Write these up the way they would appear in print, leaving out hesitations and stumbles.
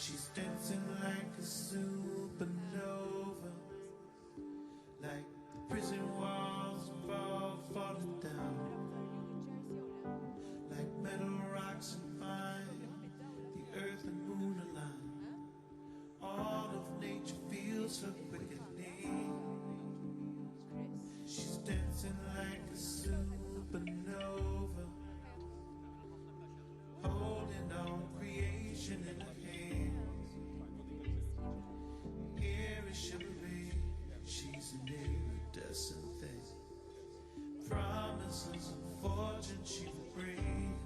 She's dancing like a supernova, like the prison walls fall falling down, like metal rocks and fire, the earth and moon align. All of nature feels her quickening. She's dancing like a supernova, holding all creation in her hands. Air is shimmering, she's an iridescent thing. Promises of fortune she will bring.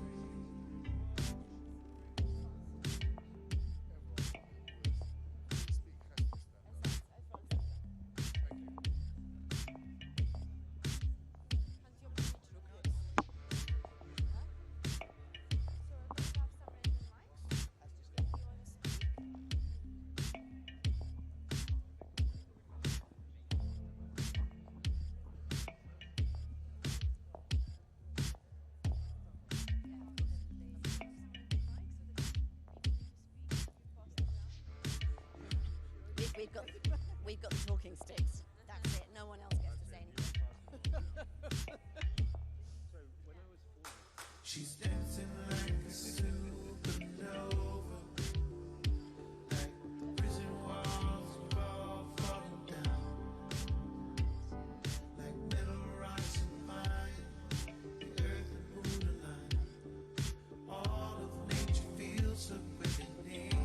We've got the talking sticks. That's it. No one else gets to say anything. She's dancing like a supernova, like the prison walls fall falling down, like metal rocks and fire, the earth and moon align. All of nature feels her quickening.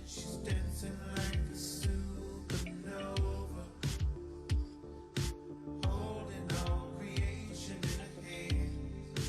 She's dancing like a supernova, holding all creation in her hands.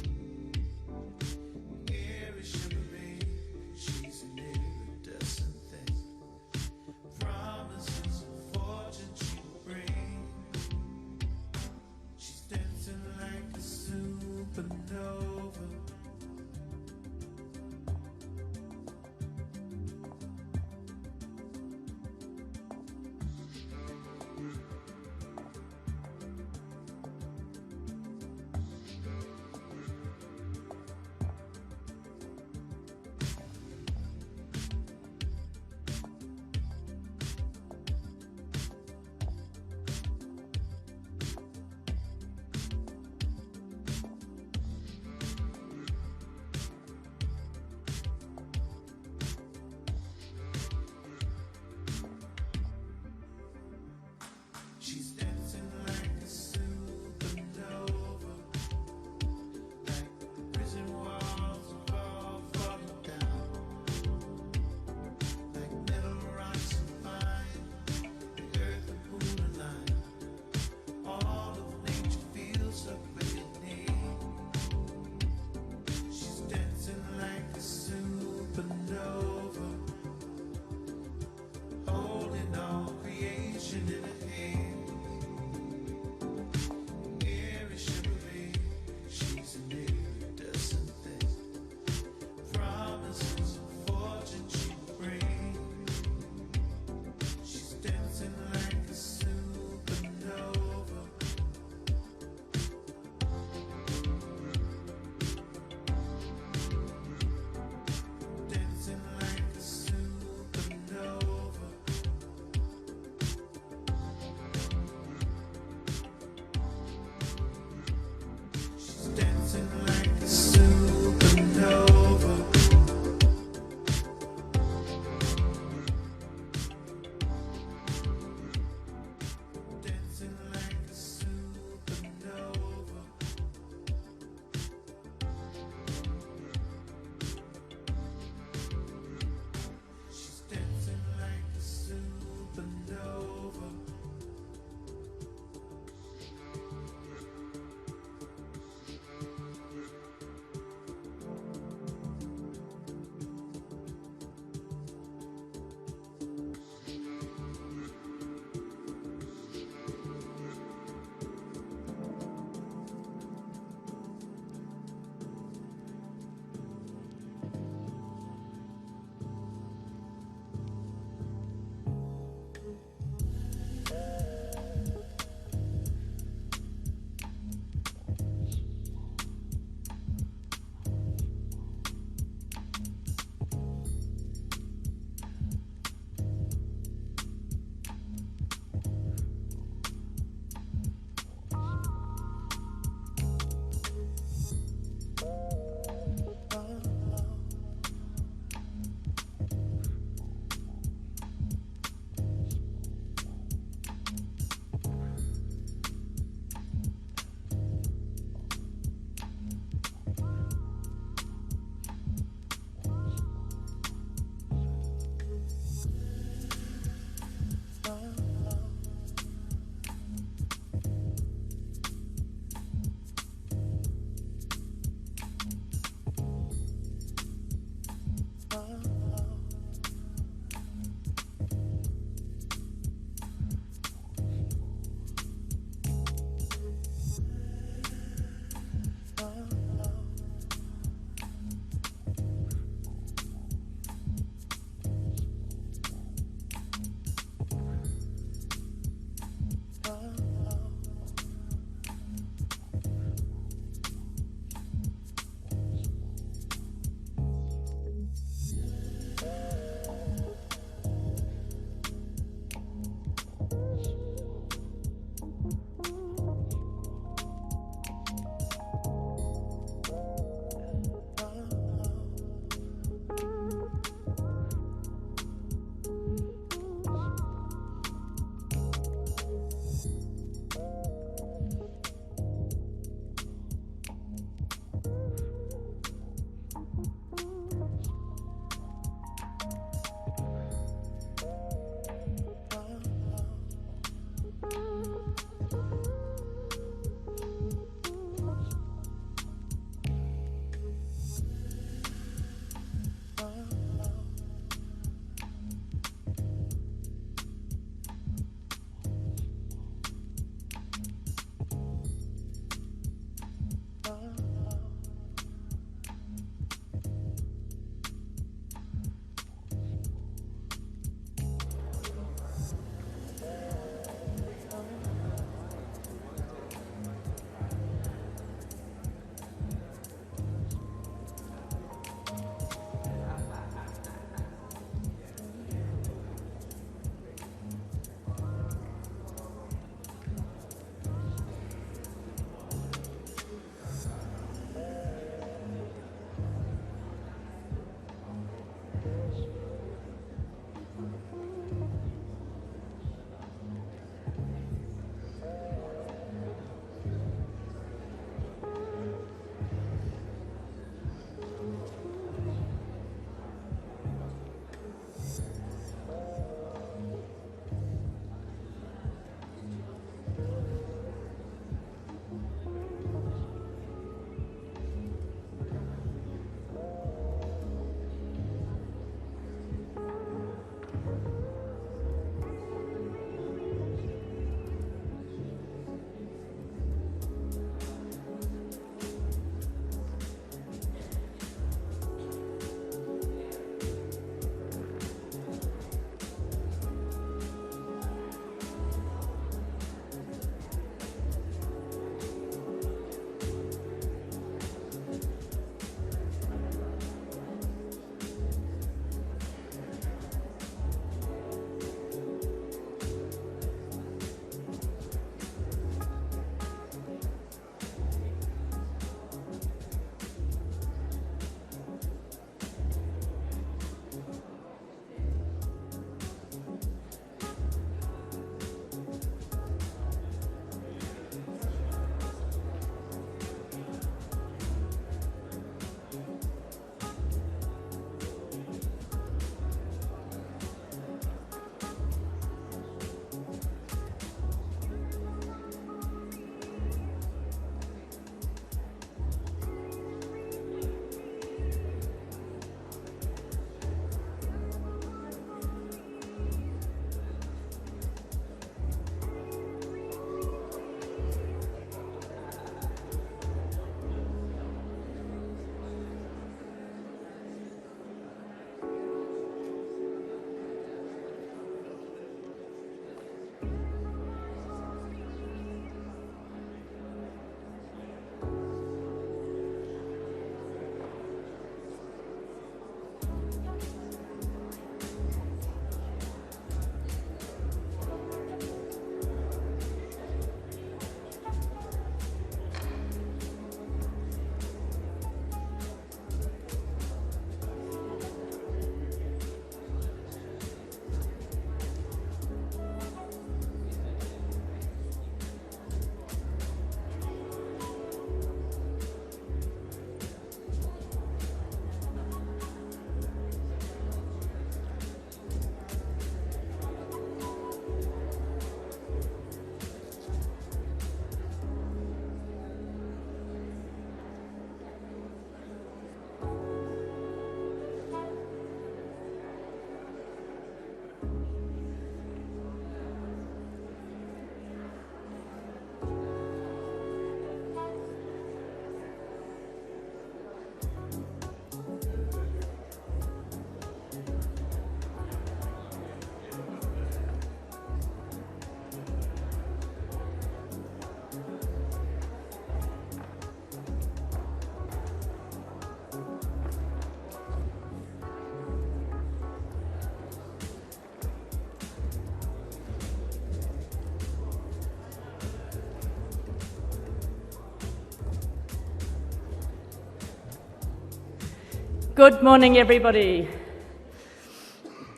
Good morning, everybody.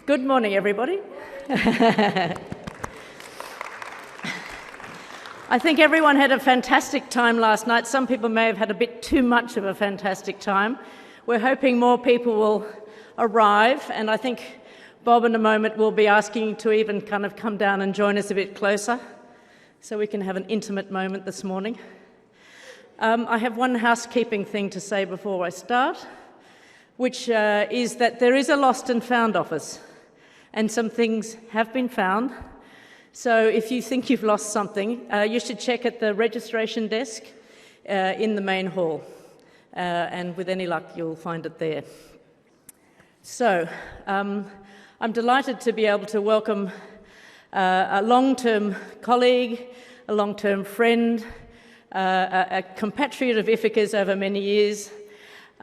Good morning, everybody. I think everyone had a fantastic time last night. Some people may have had a bit too much of a fantastic time. We're hoping more people will arrive, and I think Bob in a moment will be asking you to even kind of come down and join us a bit closer so we can have an intimate moment this morning. I have one housekeeping thing to say before I start, which is that there is a lost and found office, and some things have been found. So if you think you've lost something, you should check at the registration desk in the main hall, and with any luck you'll find it there. So I'm delighted to be able to welcome a long-term colleague, a long-term friend, a compatriot of Ithaca's over many years,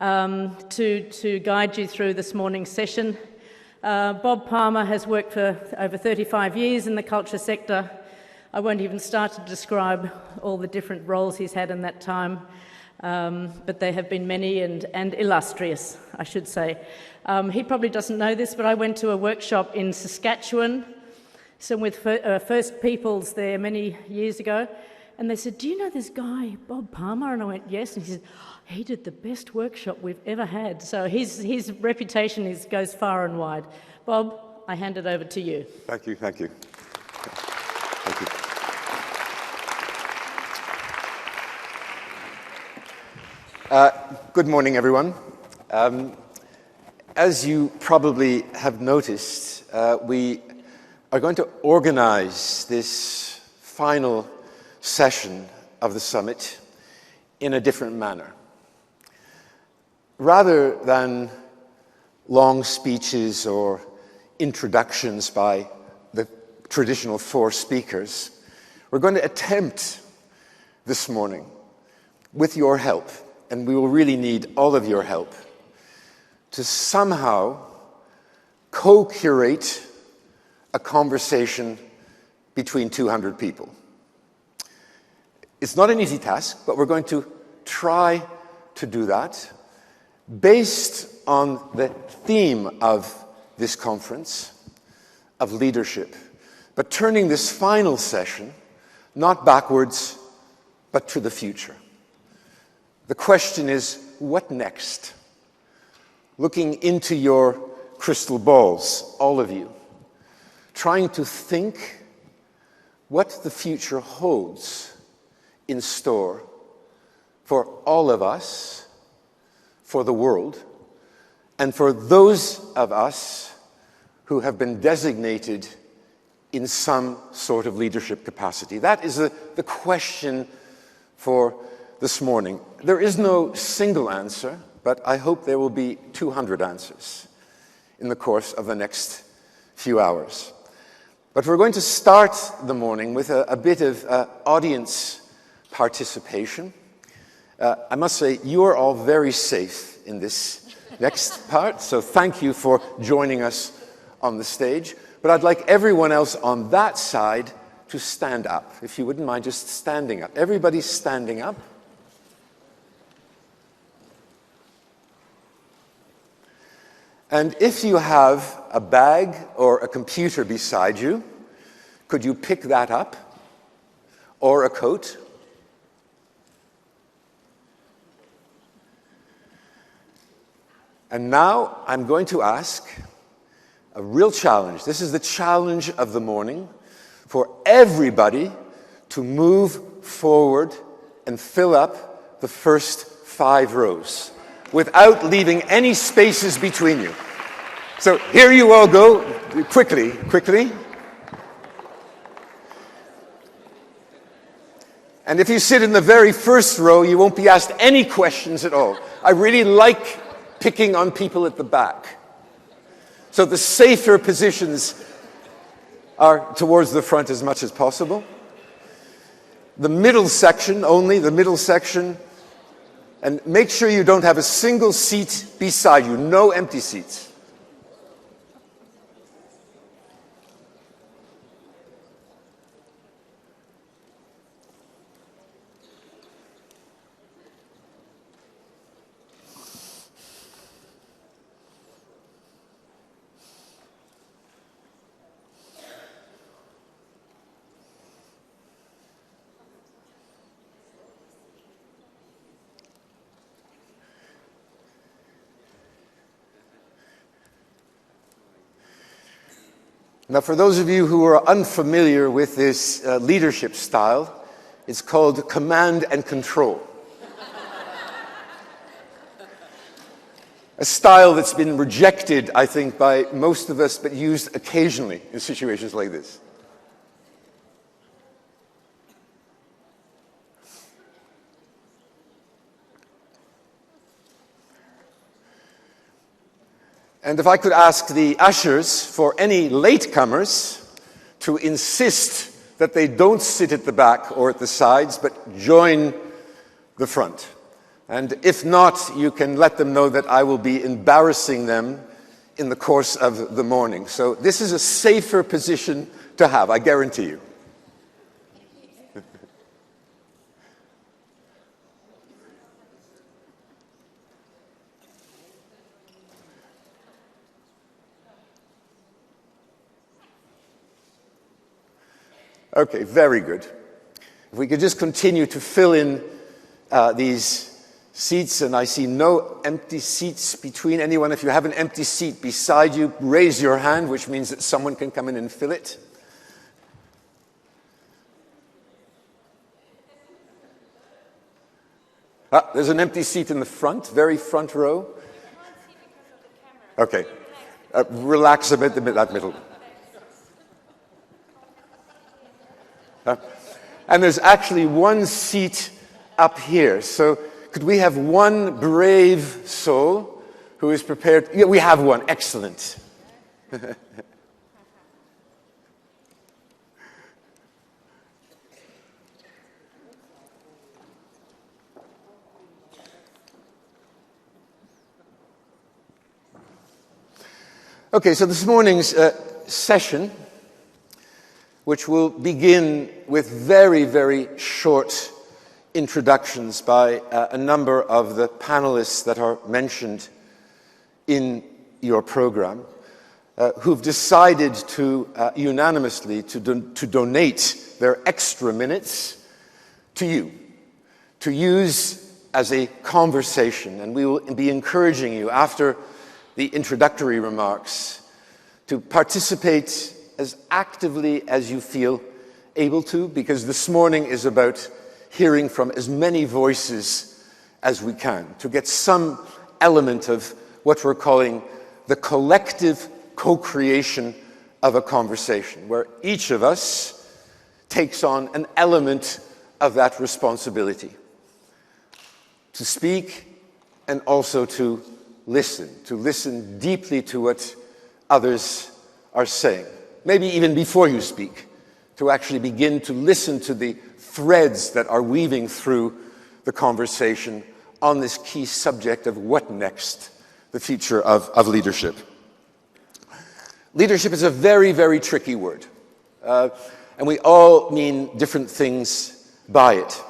to guide you through this morning's session. Bob Palmer has worked for over 35 years in the culture sector. I won't even start to describe all the different roles he's had in that time, but they have been many and illustrious, I should say. He probably doesn't know this, but I went to a workshop in Saskatchewan, some with First Peoples there many years ago, and they said, "Do you know this guy, Bob Palmer?" And I went, "Yes." And he said, "He did the best workshop we've ever had." So his reputation goes far and wide. Bob, I hand it over to you. Thank you. Thank you. Good morning, everyone. As you probably have noticed, we are going to organize this final session of the summit in a different manner. Rather than long speeches or introductions by the traditional four speakers, we're going to attempt this morning, with your help, and we will really need all of your help, to somehow co-curate a conversation between 200 people. It's not an easy task, but we're going to try to do that based on the theme of this conference, of leadership, but turning this final session not backwards, but to the future. The question is, what next? Looking into your crystal balls, all of you, trying to think what the future holds in store for all of us, for the world, and for those of us who have been designated in some sort of leadership capacity. That is the question for this morning. There is no single answer, but I hope there will be 200 answers in the course of the next few hours. But we're going to start the morning with a bit of audience participation. I must say, you are all very safe in this next part, so thank you for joining us on the stage. But I'd like everyone else on that side to stand up, if you wouldn't mind just standing up. Everybody's standing up. And if you have a bag or a computer beside you, could you pick that up? Or a coat? And now I'm going to ask a real challenge. This is the challenge of the morning for everybody to move forward and fill up the first 5 rows without leaving any spaces between you. So here you all go, quickly. And if you sit in the very first row, you won't be asked any questions at all. I really like picking on people at the back. So the safer positions are towards the front as much as possible. The middle section, only the middle section. And make sure you don't have a single seat beside you, no empty seats. Now, for those of you who are unfamiliar with this leadership style, it's called command and control. A style that's been rejected, I think, by most of us, but used occasionally in situations like this. And if I could ask the ushers for any latecomers to insist that they don't sit at the back or at the sides, but join the front. And if not, you can let them know that I will be embarrassing them in the course of the morning. So this is a safer position to have, I guarantee you. Okay, very good. If we could just continue to fill in these seats, and I see no empty seats between anyone. If you have an empty seat beside you, raise your hand, which means that someone can come in and fill it. There's an empty seat in the front, very front row. Okay, relax a bit, that middle. And there's actually one seat up here. So could we have one brave soul who is prepared? Yeah, we have one. Excellent. Okay, so this morning's session, which will begin with very, very short introductions by a number of the panelists that are mentioned in your program, who've decided to unanimously to donate their extra minutes to you, to use as a conversation. And we will be encouraging you, after the introductory remarks, to participate as actively as you feel able to, because this morning is about hearing from as many voices as we can, to get some element of what we're calling the collective co-creation of a conversation, where each of us takes on an element of that responsibility to speak and also to listen deeply to what others are saying. Maybe even before you speak, to actually begin to listen to the threads that are weaving through the conversation on this key subject of what next, the future of leadership. Leadership is a very, very tricky word, and we all mean different things by it.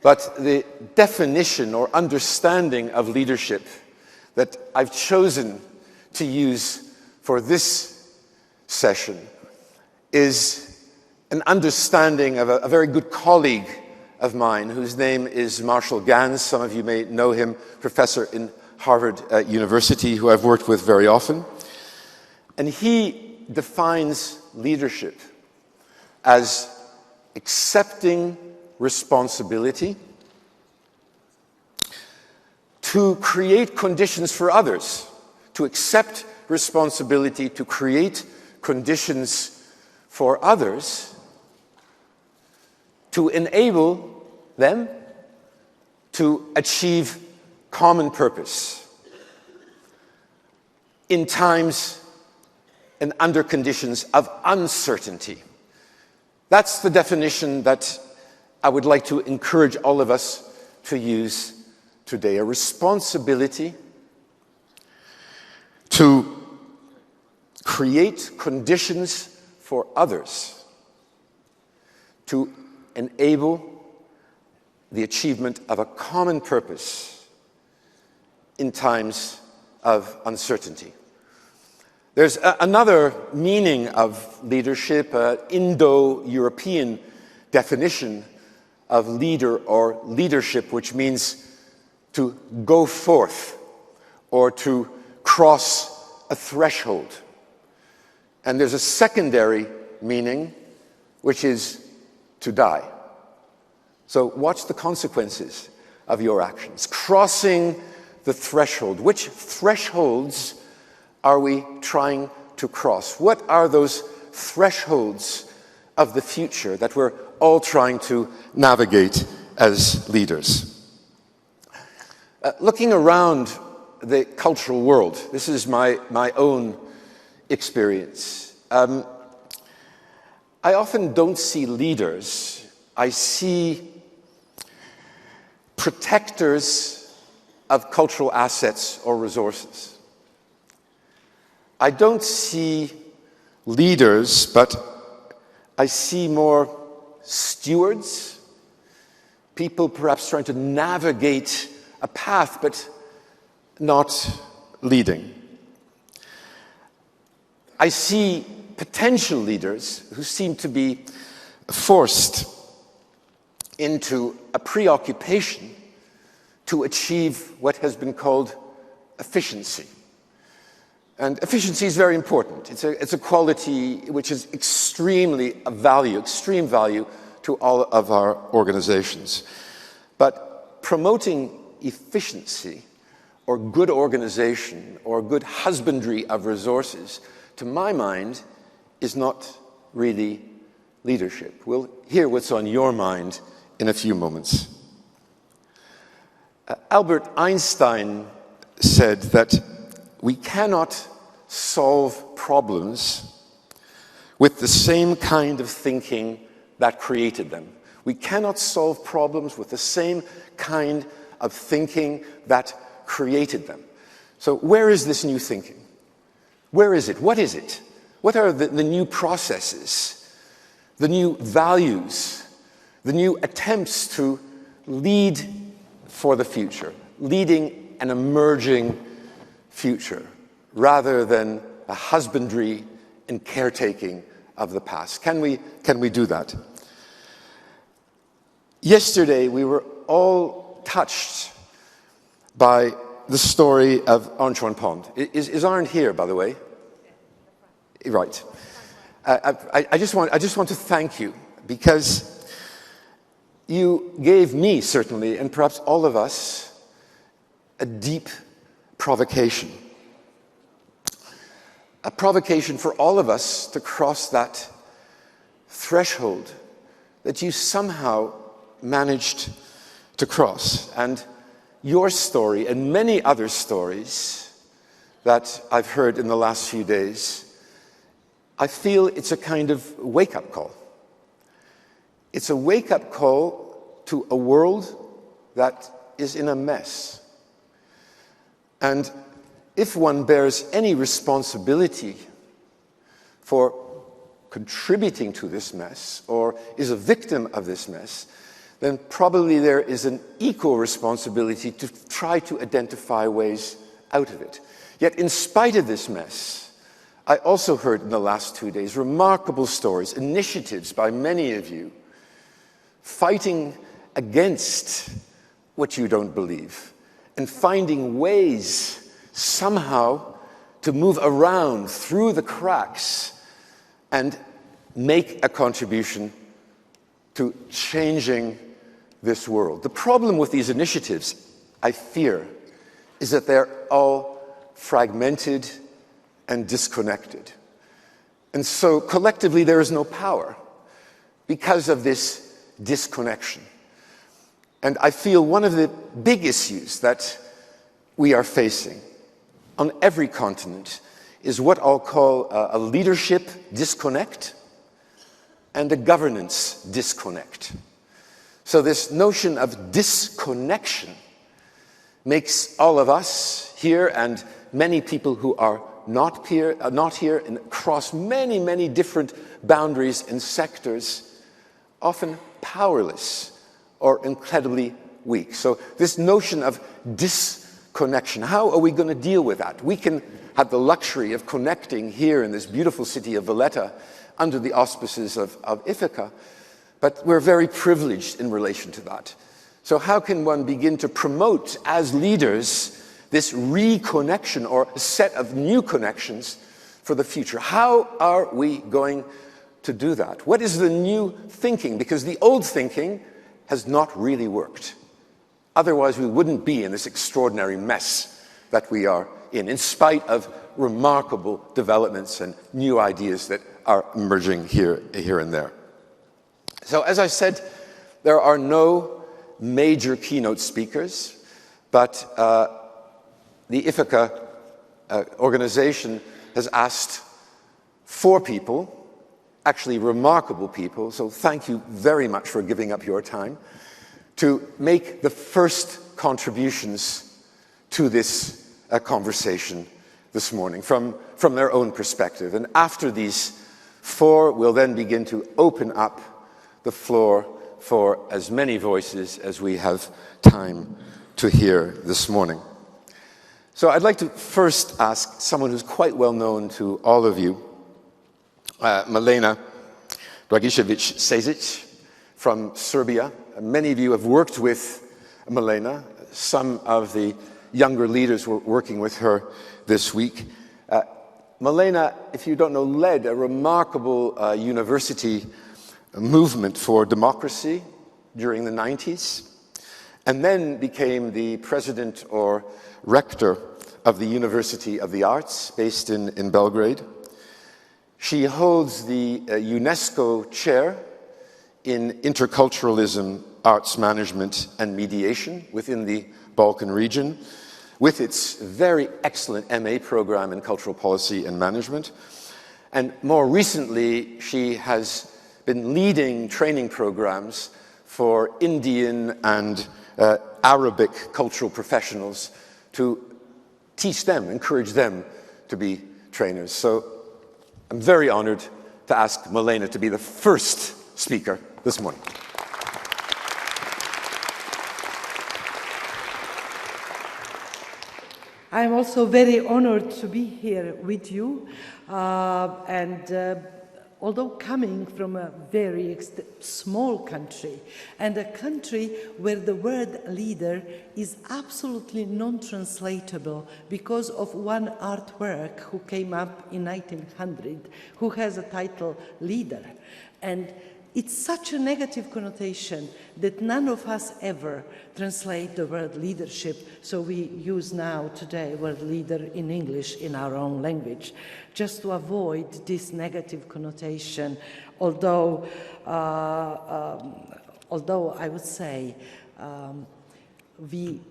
But the definition or understanding of leadership that I've chosen to use for this session is an understanding of a very good colleague of mine, whose name is Marshall Ganz. Some of you may know him, professor in Harvard University, who I've worked with very often. And he defines leadership as accepting responsibility to create conditions for others, to accept responsibility to create conditions for others, to enable them to achieve common purpose in times and under conditions of uncertainty. That's the definition that I would like to encourage all of us to use today. A responsibility to create conditions for others to enable the achievement of a common purpose in times of uncertainty. There's another meaning of leadership, an Indo-European definition of leader or leadership, which means to go forth or to cross a threshold. And there's a secondary meaning, which is to die. So watch the consequences of your actions. Crossing the threshold. Which thresholds are we trying to cross? What are those thresholds of the future that we're all trying to navigate as leaders? Looking around the cultural world, this is my own experience. I often don't see leaders. I see protectors of cultural assets or resources. I don't see leaders, but I see more stewards, people perhaps trying to navigate a path, but not leading. I see potential leaders who seem to be forced into a preoccupation to achieve what has been called efficiency. And efficiency is very important. It's a quality which is extreme value to all of our organizations. But promoting efficiency or good organization or good husbandry of resources, to my mind, is not really leadership. We'll hear what's on your mind in a few moments. Albert Einstein said that we cannot solve problems with the same kind of thinking that created them. We cannot solve problems with the same kind of thinking that created them. So where is this new thinking? Where is it? What is it? What are the new processes, the new values, the new attempts to lead for the future, leading an emerging future, rather than a husbandry and caretaking of the past? Can we do that? Yesterday, we were all touched by the story of Antoine Pond. Is Arne here, by the way? Right. I just want to thank you, because you gave me, certainly, and perhaps all of us, a deep provocation. A provocation for all of us to cross that threshold that you somehow managed to cross. And your story and many other stories that I've heard in the last few days, I feel it's a kind of wake-up call. It's a wake-up call to a world that is in a mess. And if one bears any responsibility for contributing to this mess, or is a victim of this mess, then probably there is an equal responsibility to try to identify ways out of it. Yet in spite of this mess, I also heard in the last 2 days remarkable stories, initiatives by many of you, fighting against what you don't believe and finding ways somehow to move around through the cracks and make a contribution to changing this world. The problem with these initiatives, I fear, is that they're all fragmented and disconnected. And so collectively there is no power because of this disconnection. And I feel one of the big issues that we are facing on every continent is what I'll call a leadership disconnect and a governance disconnect. So this notion of disconnection makes all of us here and many people who are not here and across many, many different boundaries and sectors often powerless or incredibly weak. So this notion of disconnection, how are we going to deal with that? We can have the luxury of connecting here in this beautiful city of Valletta under the auspices of Ithaca, but we're very privileged in relation to that. So how can one begin to promote as leaders this reconnection or a set of new connections for the future. How are we going to do that? What is the new thinking? Because the old thinking has not really worked. Otherwise, we wouldn't be in this extraordinary mess that we are in spite of remarkable developments and new ideas that are emerging here and there. So, as I said, there are no major keynote speakers, but the Ithaca organization has asked 4 people, actually remarkable people, so thank you very much for giving up your time, to make the first contributions to this conversation this morning from their own perspective. And after these 4, we'll then begin to open up the floor for as many voices as we have time to hear this morning. So I'd like to first ask someone who's quite well known to all of you, Milena Dragicevic-Sezic from Serbia. Many of you have worked with Milena. Some of the younger leaders were working with her this week. Milena, if you don't know, led a remarkable university movement for democracy during the 90s, and then became the president or rector of the University of the Arts, based in Belgrade. She holds the UNESCO chair in interculturalism, arts management, and mediation within the Balkan region, with its very excellent MA program in cultural policy and management. And more recently, she has been leading training programs for Indian and Arabic cultural professionals to teach them, encourage them to be trainers. So I'm very honored to ask Milena to be the first speaker this morning. I'm also very honored to be here with you, although coming from a very small country, and a country where the word leader is absolutely non-translatable because of one artwork who came up in 1900 who has a title leader. And it's such a negative connotation that none of us ever translate the word leadership, so we use now today word leader in English in our own language, just to avoid this negative connotation, although I would say we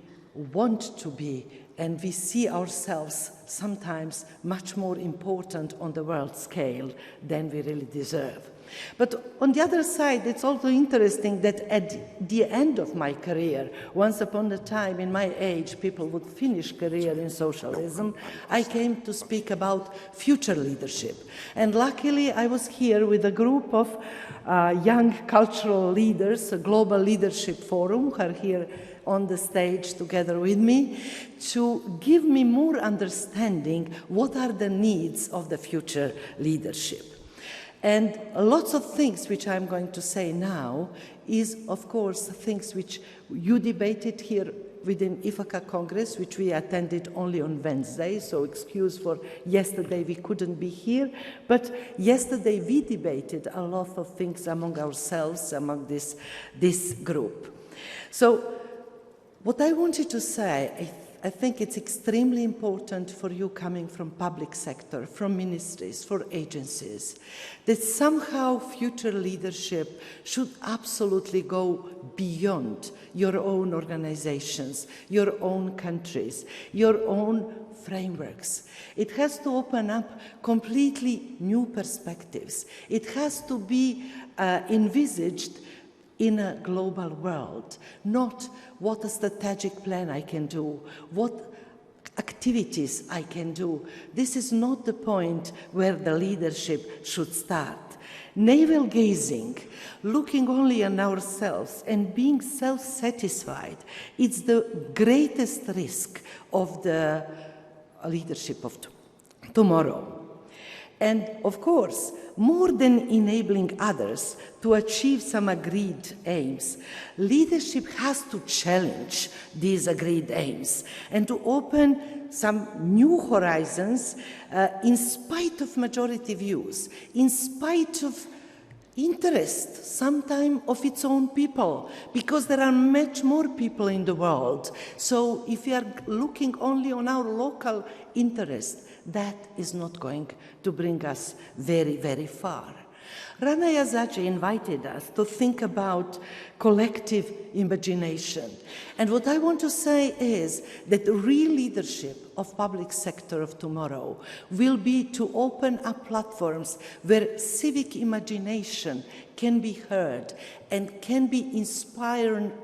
want to be, and we see ourselves sometimes much more important on the world scale than we really deserve. But on the other side, it's also interesting that at the end of my career, once upon a time in my age, people would finish career in socialism, I came to speak about future leadership. And luckily, I was here with a group of young cultural leaders, a global leadership forum, who are here on the stage together with me, to give me more understanding what are the needs of the future leadership. And lots of things which I'm going to say now is, of course, things which you debated here within Ithaca Congress, which we attended only on Wednesday, so excuse for yesterday we couldn't be here. But yesterday we debated a lot of things among ourselves, among this group. So what I wanted to say, I think it's extremely important for you coming from public sector, from ministries, for agencies, that somehow future leadership should absolutely go beyond your own organizations, your own countries, your own frameworks. It has to open up completely new perspectives. It has to be envisaged in a global world, not what a strategic plan I can do, what activities I can do. This is not the point where the leadership should start. Navel gazing, looking only on ourselves and being self-satisfied, it's the greatest risk of the leadership of tomorrow. And of course, more than enabling others to achieve some agreed aims, leadership has to challenge these agreed aims and to open some new horizons in spite of majority views, in spite of interest, sometimes of its own people, because there are much more people in the world. So if we are looking only on our local interest, that is not going to bring us very, very far. Rana Yazaji invited us to think about collective imagination. And what I want to say is that the real leadership of public sector of tomorrow will be to open up platforms where civic imagination can be heard and can be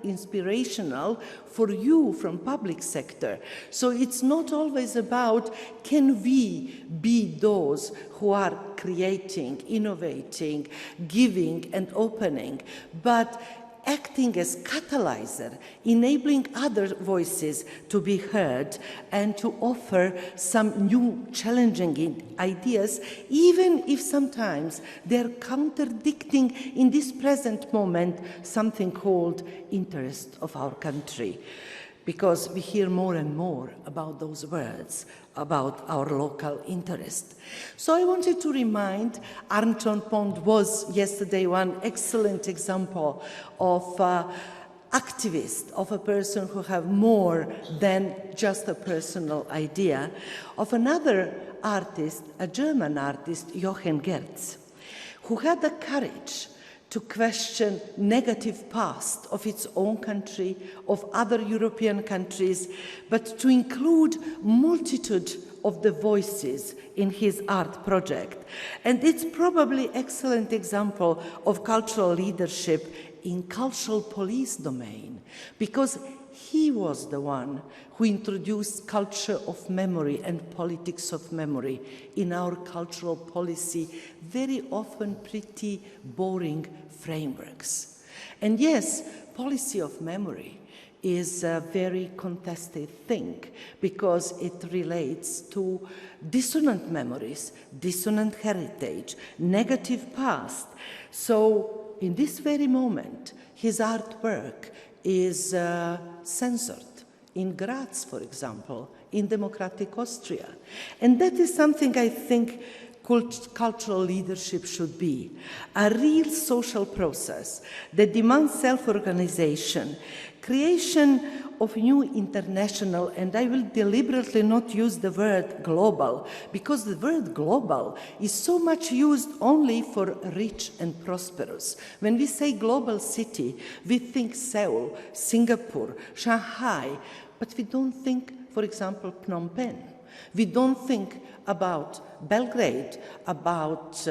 inspirational for you from public sector. So it's not always about can we be those who are creating, innovating, giving and opening, but acting as catalyzer, enabling other voices to be heard and to offer some new challenging ideas, even if sometimes they're contradicting in this present moment something called interest of our country. Because we hear more and more about those words, about our local interest. So I wanted to remind, Arnton Pond was yesterday one excellent example of activist, of a person who have more than just a personal idea, of another artist, a German artist, Jochen Gerz, who had the courage to question negative past of its own country, of other European countries, but to include multitude of the voices in his art project. And it's probably excellent example of cultural leadership in cultural police domain, because he was the one who introduced culture of memory and politics of memory in our cultural policy, very often pretty boring frameworks. And yes, policy of memory is a very contested thing because it relates to dissonant memories, dissonant heritage, negative past. So in this very moment, his artwork is censored in Graz, for example, in democratic Austria. And that is something I think cultural leadership should be, a real social process that demands self-organization, creation of new international, and I will deliberately not use the word global, because the word global is so much used only for rich and prosperous. When we say global city, we think Seoul, Singapore, Shanghai, but we don't think, for example, Phnom Penh. We don't think about Belgrade, about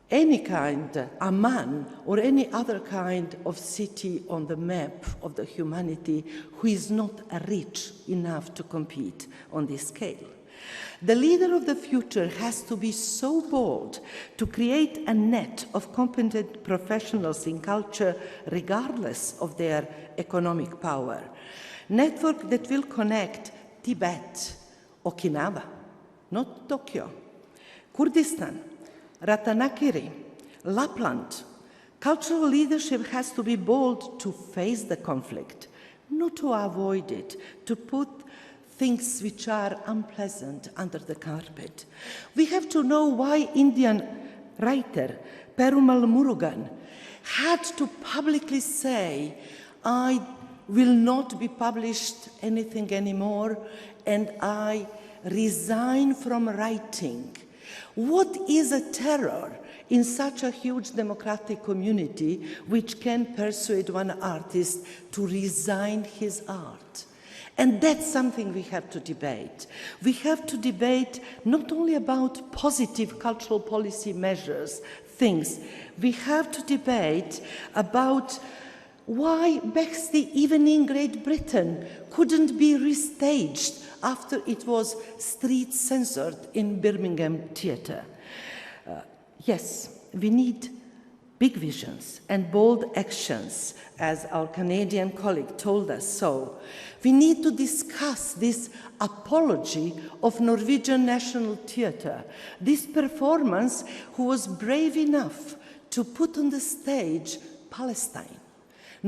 any kind, Amman, or any other kind of city on the map of the humanity who is not rich enough to compete on this scale. The leader of the future has to be so bold to create a net of competent professionals in culture regardless of their economic power. Network that will connect Tibet, Okinawa, not Tokyo, Kurdistan, Ratanakiri, Lapland. Cultural leadership has to be bold to face the conflict, not to avoid it, to put things which are unpleasant under the carpet. We have to know why Indian writer Perumal Murugan had to publicly say, I will not be published anything anymore, and I resign from writing. What is a terror in such a huge democratic community which can persuade one artist to resign his art? And that's something we have to debate. We have to debate not only about positive cultural policy measures, things. We have to debate about why Bexley, even in Great Britain, couldn't be restaged after it was street censored in Birmingham Theatre. Yes, we need big visions and bold actions, as our Canadian colleague told us so. We need to discuss this apology of Norwegian National Theatre, this performance who was brave enough to put on the stage Palestine,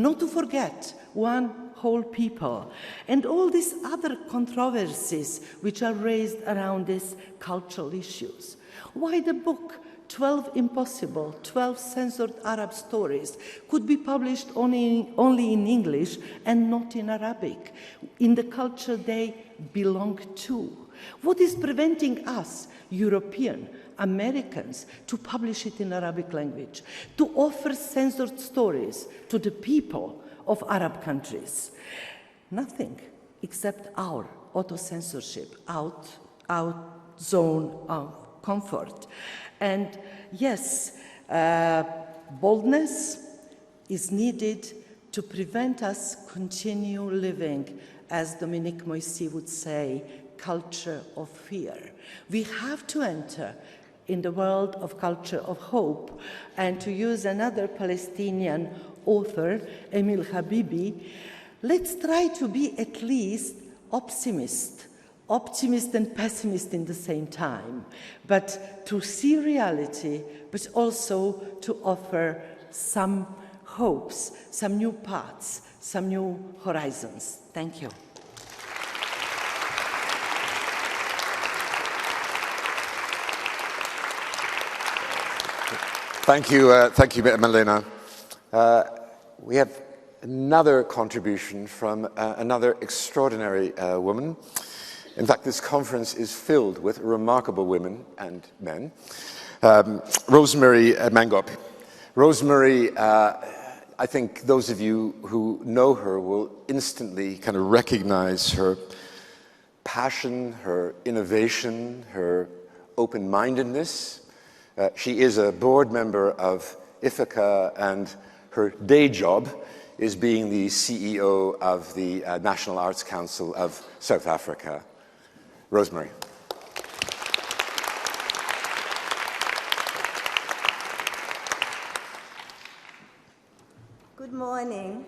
not to forget one whole people, and all these other controversies which are raised around these cultural issues. Why the book 12 Impossible, 12 Censored Arab Stories could be published only in English and not in Arabic, in the culture they belong to? What is preventing us, European, Americans, to publish it in Arabic language, to offer censored stories to the people of Arab countries? Nothing except our auto-censorship, out zone of comfort. And yes, boldness is needed to prevent us continue living, as Dominique Moissy would say, culture of fear. We have to enter in the world of culture of hope. And to use another Palestinian author, Emil Habibi, let's try to be at least optimist and pessimist in the same time, but to see reality, but also to offer some hopes, some new paths, some new horizons. Thank you. Thank you, Milena. We have another contribution from another extraordinary woman. In fact, this conference is filled with remarkable women and men. Rosemary Mangop. Rosemary, I think those of you who know her will instantly kind of recognize her passion, her innovation, her open-mindedness. She is a board member of Ithaca, and her day job is being the CEO of the National Arts Council of South Africa. Rosemary. Good morning.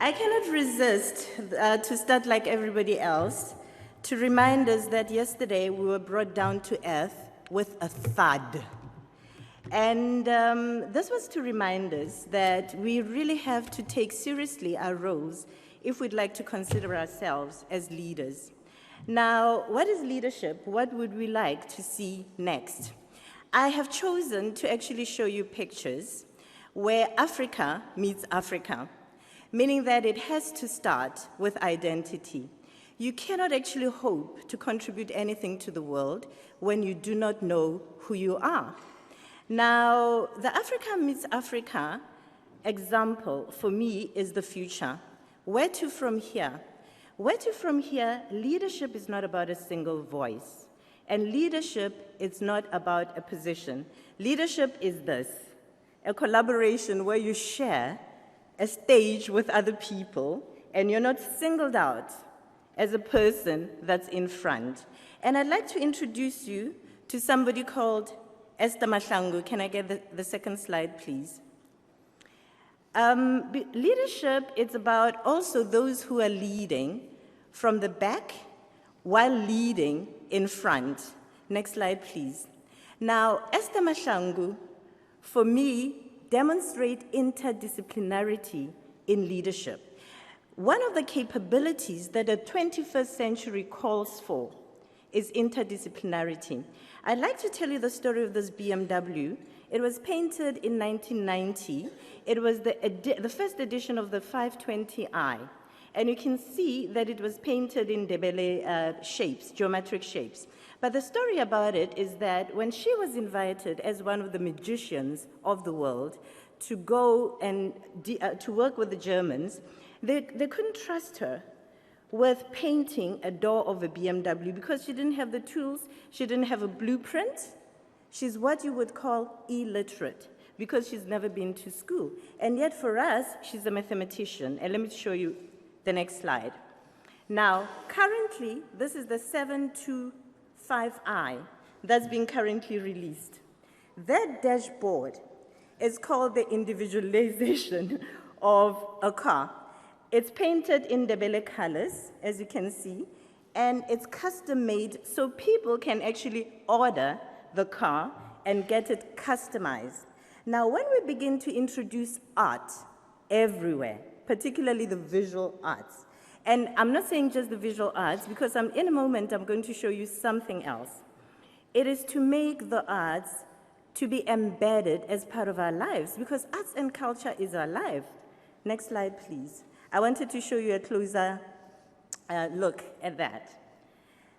I cannot resist to start like everybody else, to remind us that yesterday we were brought down to earth with a thud. And this was to remind us that we really have to take seriously our roles if we'd like to consider ourselves as leaders. Now, what is leadership? What would we like to see next? I have chosen to actually show you pictures where Africa meets Africa, meaning that it has to start with identity. You cannot actually hope to contribute anything to the world when you do not know who you are. Now, the Africa meets Africa example for me is the future. Where to from here? Where to from here, leadership is not about a single voice. And leadership is not about a position. Leadership is this, a collaboration where you share a stage with other people and you're not singled out as a person that's in front. And I'd like to introduce you to somebody called Esther Mahlangu. Can I get the second slide, please? Leadership is about also those who are leading from the back while leading in front. Next slide, please. Now, Esther Mahlangu, for me, demonstrate interdisciplinarity in leadership. One of the capabilities that the 21st century calls for is interdisciplinarity. I'd like to tell you the story of this BMW. It was painted in 1990. It was the first edition of the 520i. And you can see that it was painted in Debele shapes, geometric shapes. But the story about it is that when she was invited as one of the magicians of the world to go and to work with the Germans, they couldn't trust her with painting a door of a BMW because she didn't have the tools, she didn't have a blueprint. She's what you would call illiterate because she's never been to school. And yet for us, she's a mathematician. And let me show you the next slide. Now, currently, this is the 725i that's being currently released. That dashboard is called the individualization of a car. It's painted in Ndebele colors, as you can see, and it's custom made so people can actually order the car and get it customized. Now, when we begin to introduce art everywhere, particularly the visual arts, and I'm not saying just the visual arts, because in a moment I'm going to show you something else. It is to make the arts to be embedded as part of our lives, because arts and culture is our life. Next slide, please. I wanted to show you a closer look at that.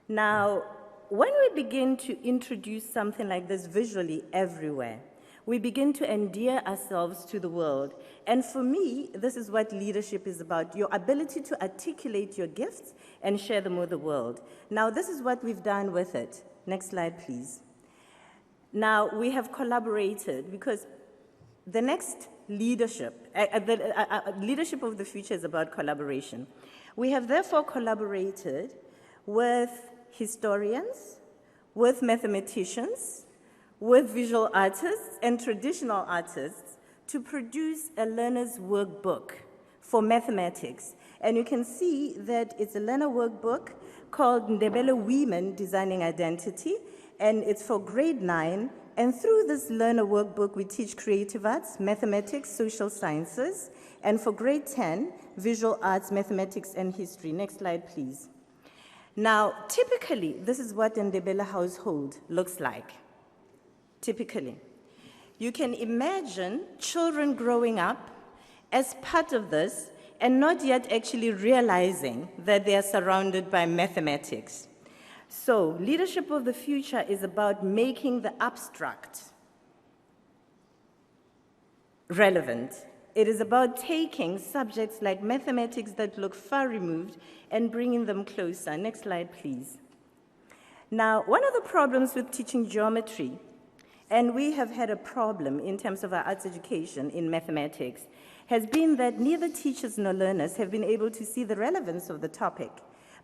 Now, when we begin to introduce something like this visually everywhere, we begin to endear ourselves to the world. And for me, this is what leadership is about, your ability to articulate your gifts and share them with the world. Now, this is what we've done with it. Next slide, please. Now, we have collaborated because the next leadership, leadership of the future is about collaboration. We have therefore collaborated with historians, with mathematicians, with visual artists and traditional artists to produce a learner's workbook for mathematics. And you can see that it's a learner workbook called Ndebele Women Designing Identity, and it's for grade 9. And through this learner workbook, we teach creative arts, mathematics, social sciences, and for grade 10, visual arts, mathematics, and history. Next slide, please. Now, typically, this is what an Ndebele household looks like. Typically. You can imagine children growing up as part of this and not yet actually realizing that they are surrounded by mathematics. So, leadership of the future is about making the abstract relevant. It is about taking subjects like mathematics that look far removed and bringing them closer. Next slide, please. Now, one of the problems with teaching geometry, and we have had a problem in terms of our arts education in mathematics, has been that neither teachers nor learners have been able to see the relevance of the topic.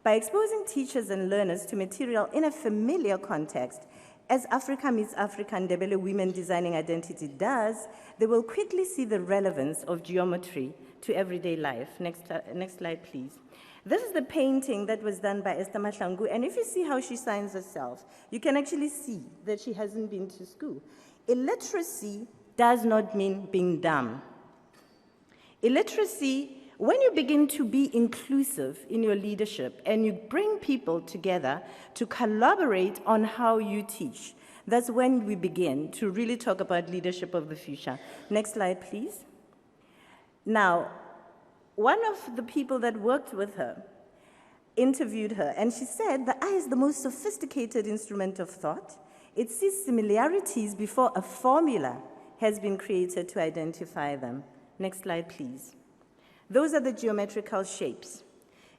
By exposing teachers and learners to material in a familiar context, as Africa Meets Africa and Ndebele Women Designing Identity does, they will quickly see the relevance of geometry to everyday life. Next slide, please. This is the painting that was done by Esther Mahlangu, and if you see how she signs herself, you can actually see that she hasn't been to school. Illiteracy does not mean being dumb. Illiteracy, when you begin to be inclusive in your leadership and you bring people together to collaborate on how you teach, that's when we begin to really talk about leadership of the future. Next slide, please. Now, one of the people that worked with her interviewed her, and she said, the eye is the most sophisticated instrument of thought. It sees similarities before a formula has been created to identify them. Next slide, please. Those are the geometrical shapes.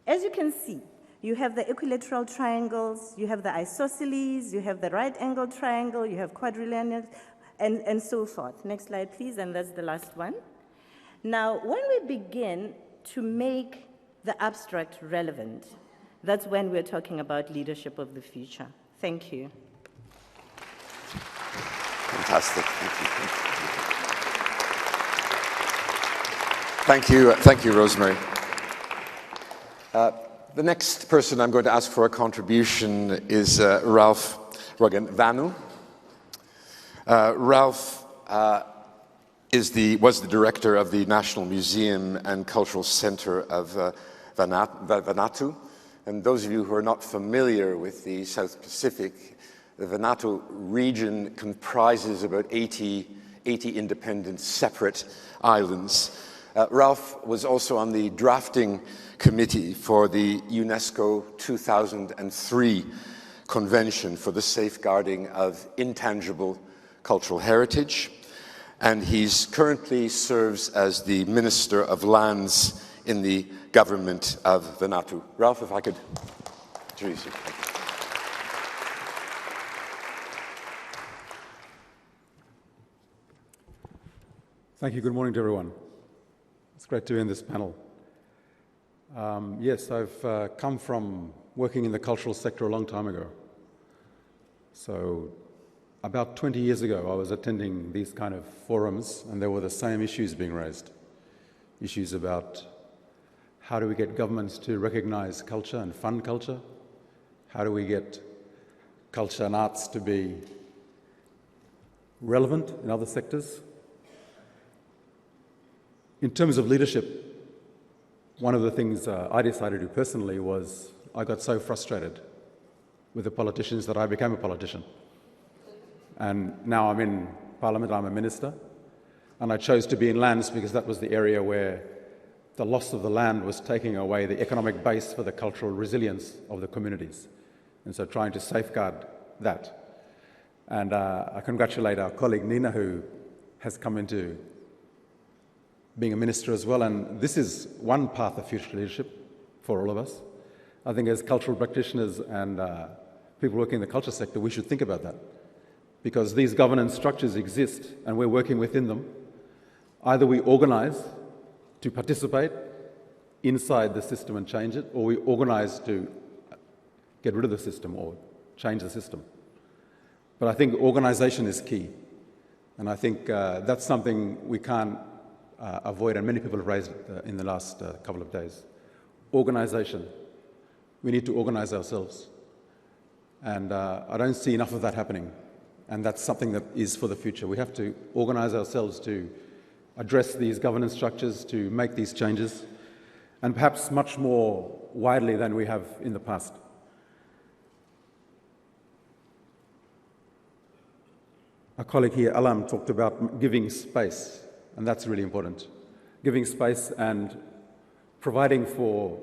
As you can see, you have the equilateral triangles, you have the isosceles, you have the right-angled triangle, you have quadrilaterals, and so forth. Next slide, please, and that's the last one. Now, when we begin to make the abstract relevant, that's when we're talking about leadership of the future. Thank you. Fantastic. Thank you. Thank you, Rosemary. The next person I'm going to ask for a contribution is Ralph Ruggan-Vanu. Ralph was the director of the National Museum and Cultural Center of Vanuatu. And those of you who are not familiar with the South Pacific, the Vanuatu region comprises about 80 independent, separate islands. Ralph was also on the drafting committee for the UNESCO 2003 Convention for the Safeguarding of Intangible Cultural Heritage, and he's currently serves as the Minister of Lands in the government of Vanuatu. Ralph, if I could introduce you. Thank you. Good morning to everyone. It's great to be in this panel. Yes, I've come from working in the cultural sector a long time ago. So About 20 years ago, I was attending these kind of forums, and there were the same issues being raised. Issues about how do we get governments to recognise culture and fund culture? How do we get culture and arts to be relevant in other sectors? In terms of leadership, one of the things I decided to do personally was I got so frustrated with the politicians that I became a politician. And now I'm in Parliament, I'm a minister, and I chose to be in lands because that was the area where the loss of the land was taking away the economic base for the cultural resilience of the communities. And so trying to safeguard that. And I congratulate our colleague Nina, who has come into being a minister as well. And this is one path of future leadership for all of us. I think as cultural practitioners and people working in the culture sector, we should think about that. Because these governance structures exist and we're working within them. Either we organise to participate inside the system and change it, or we organise to get rid of the system or change the system. But I think organisation is key. And I think that's something we can't avoid, and many people have raised it in the last couple of days. Organisation. We need to organise ourselves. And I don't see enough of that happening. And that's something that is for the future. We have to organise ourselves to address these governance structures, to make these changes, and perhaps much more widely than we have in the past. Our colleague here, Alam, talked about giving space, and that's really important. Giving space and providing for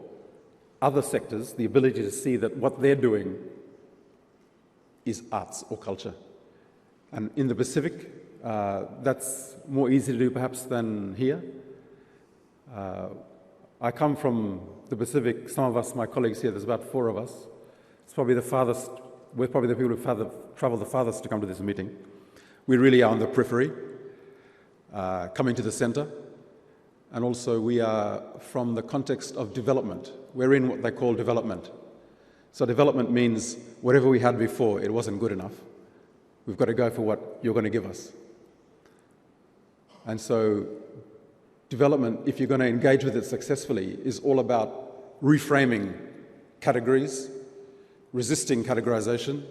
other sectors the ability to see that what they're doing is arts or culture. And in the Pacific, that's more easy to do perhaps than here. I come from the Pacific. Some of us, my colleagues here, there's about 4 of us. It's probably the farthest, we're probably the people who've travelled the farthest to come to this meeting. We really are on the periphery, coming to the centre. And also we are from the context of development. We're in what they call development. So development means whatever we had before, it wasn't good enough. We've got to go for what you're going to give us. And so development, if you're going to engage with it successfully, is all about reframing categories, resisting categorization,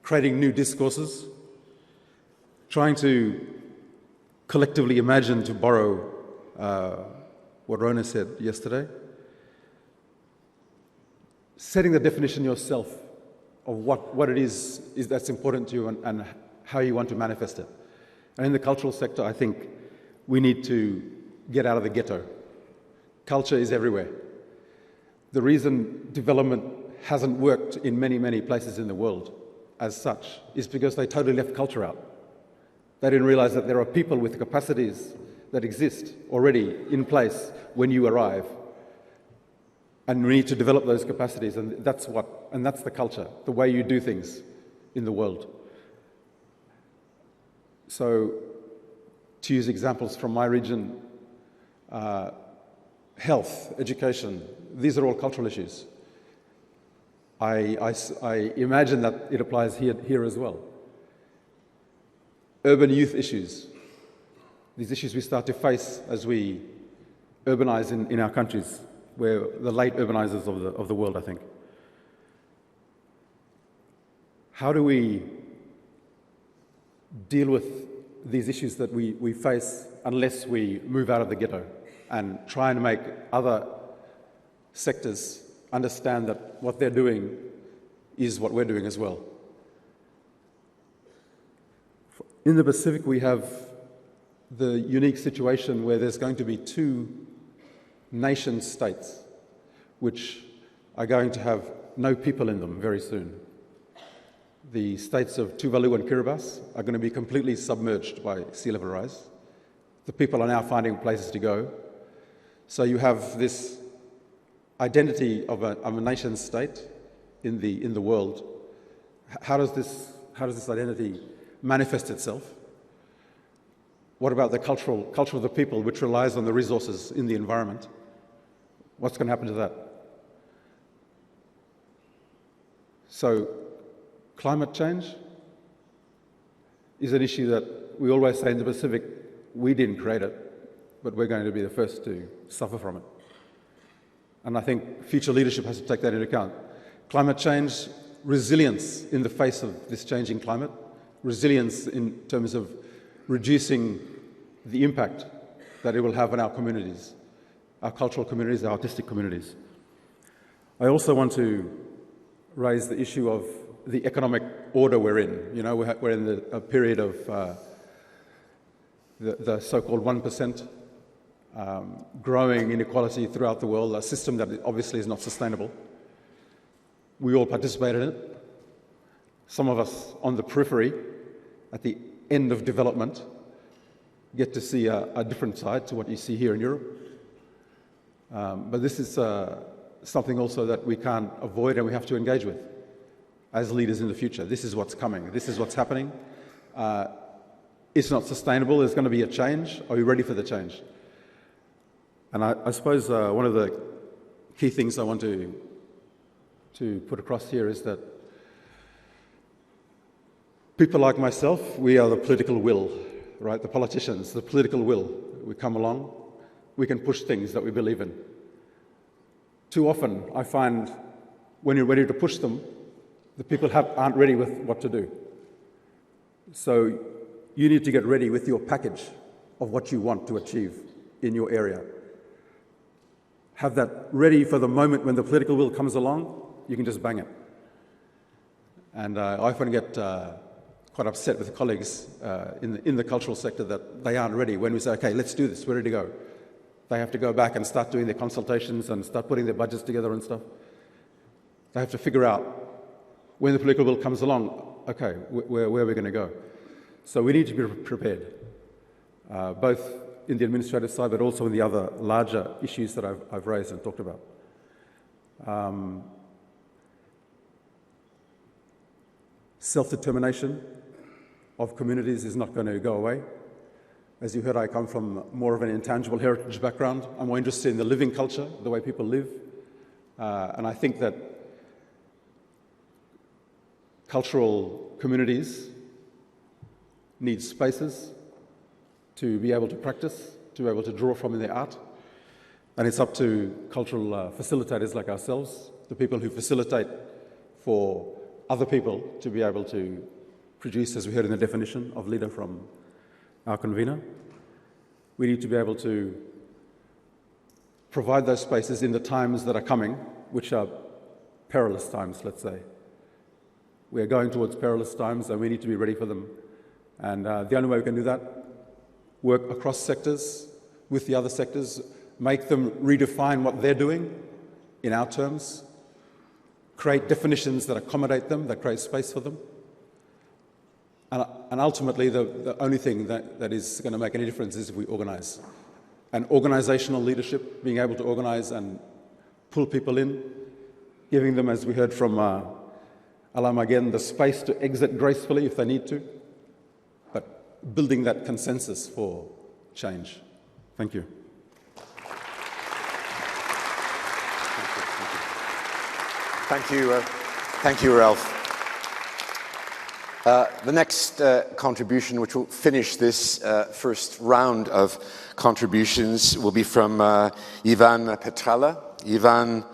creating new discourses, trying to collectively imagine, to borrow what Rona said yesterday, setting the definition yourself of what it is that's important to you and how you want to manifest it. And in the cultural sector, I think we need to get out of the ghetto. Culture is everywhere. The reason development hasn't worked in many, many places in the world as such is because they totally left culture out. They didn't realize that there are people with capacities that exist already in place when you arrive. And we need to develop those capacities, and that's the culture, the way you do things in the world. So, to use examples from my region, health, education, these are all cultural issues. I imagine that it applies here as well. Urban youth issues, these issues we start to face as we urbanize in our countries. We're the late urbanizers of the world, I think. How do we deal with these issues that we face unless we move out of the ghetto and try and make other sectors understand that what they're doing is what we're doing as well? In the Pacific, we have the unique situation where there's going to be 2 nation states which are going to have no people in them very soon. The states of Tuvalu and Kiribati are going to be completely submerged by sea level rise. The people are now finding places to go. So you have this identity of a nation state in the world. How does this identity manifest itself? What about the culture of the people, which relies on the resources in the environment? What's going to happen to that? So, climate change, is an issue that we always say in the Pacific, we didn't create it, but we're going to be the first to suffer from it. And I think future leadership has to take that into account. Climate change, resilience in the face of this changing climate, resilience in terms of reducing the impact that it will have on our communities, our cultural communities, our artistic communities. I also want to raise the issue of the economic order we're in. You know, we're in a period of the so-called 1%, growing inequality throughout the world, a system that obviously is not sustainable. We all participate in it. Some of us on the periphery, at the end of development, get to see a different side to what you see here in Europe. But this is something also that we can't avoid and we have to engage with as leaders in the future. This is what's coming. This is what's happening. It's not sustainable. There's going to be a change. Are we ready for the change? And I suppose one of the key things I want to put across here is that people like myself, we are the political will, right? The politicians, the political will. We come along, we can push things that we believe in. Too often, I find when you're ready to push them, the people aren't ready with what to do. So you need to get ready with your package of what you want to achieve in your area. Have that ready for the moment when the political will comes along, you can just bang it. And I often get quite upset with colleagues in the cultural sector that they aren't ready. When we say, okay, let's do this, we're ready to go. They have to go back and start doing their consultations and start putting their budgets together and stuff. They have to figure out when the political will comes along, okay, where are we going to go? So we need to be prepared, both in the administrative side, but also in the other larger issues that I've raised and talked about. Self-determination of communities is not going to go away. As you heard, I come from more of an intangible heritage background. I'm more interested in the living culture, the way people live. And I think that cultural communities need spaces to be able to practice, to be able to draw from in their art. And it's up to cultural facilitators like ourselves, the people who facilitate for other people to be able to produce, as we heard in the definition of leader from our convener. We need to be able to provide those spaces in the times that are coming, which are perilous times, let's say. We are going towards perilous times and we need to be ready for them. And the only way we can do that, work across sectors with the other sectors, make them redefine what they're doing in our terms, create definitions that accommodate them, that create space for them. And ultimately, the only thing that is going to make any difference is if we organise. And organisational leadership, being able to organise and pull people in, giving them, as we heard from Alam again, the space to exit gracefully if they need to, but building that consensus for change. Thank you. Thank you, Ralph. The next contribution, which will finish this first round of contributions, will be from Ivan Petrala. Ivan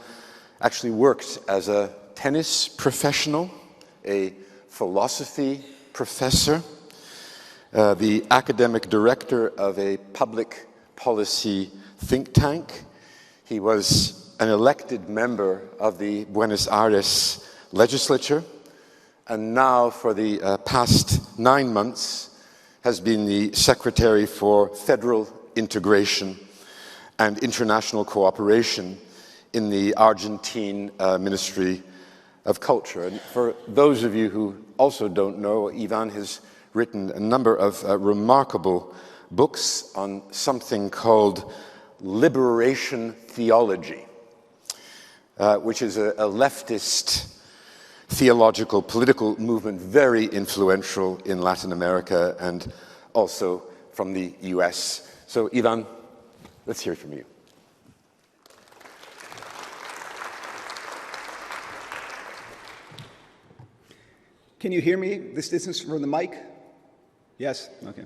actually worked as a tennis professional, a philosophy professor, the academic director of a public policy think tank. He was an elected member of the Buenos Aires legislature, and now for the past 9 months has been the Secretary for Federal Integration and International Cooperation in the Argentine Ministry of Culture. And for those of you who also don't know, Ivan has written a number of remarkable books on something called liberation theology, which is a leftist theological, political movement very influential in Latin America and also from the US. So, Ivan, let's hear from you. Can you hear me this distance from the mic? Yes? Okay.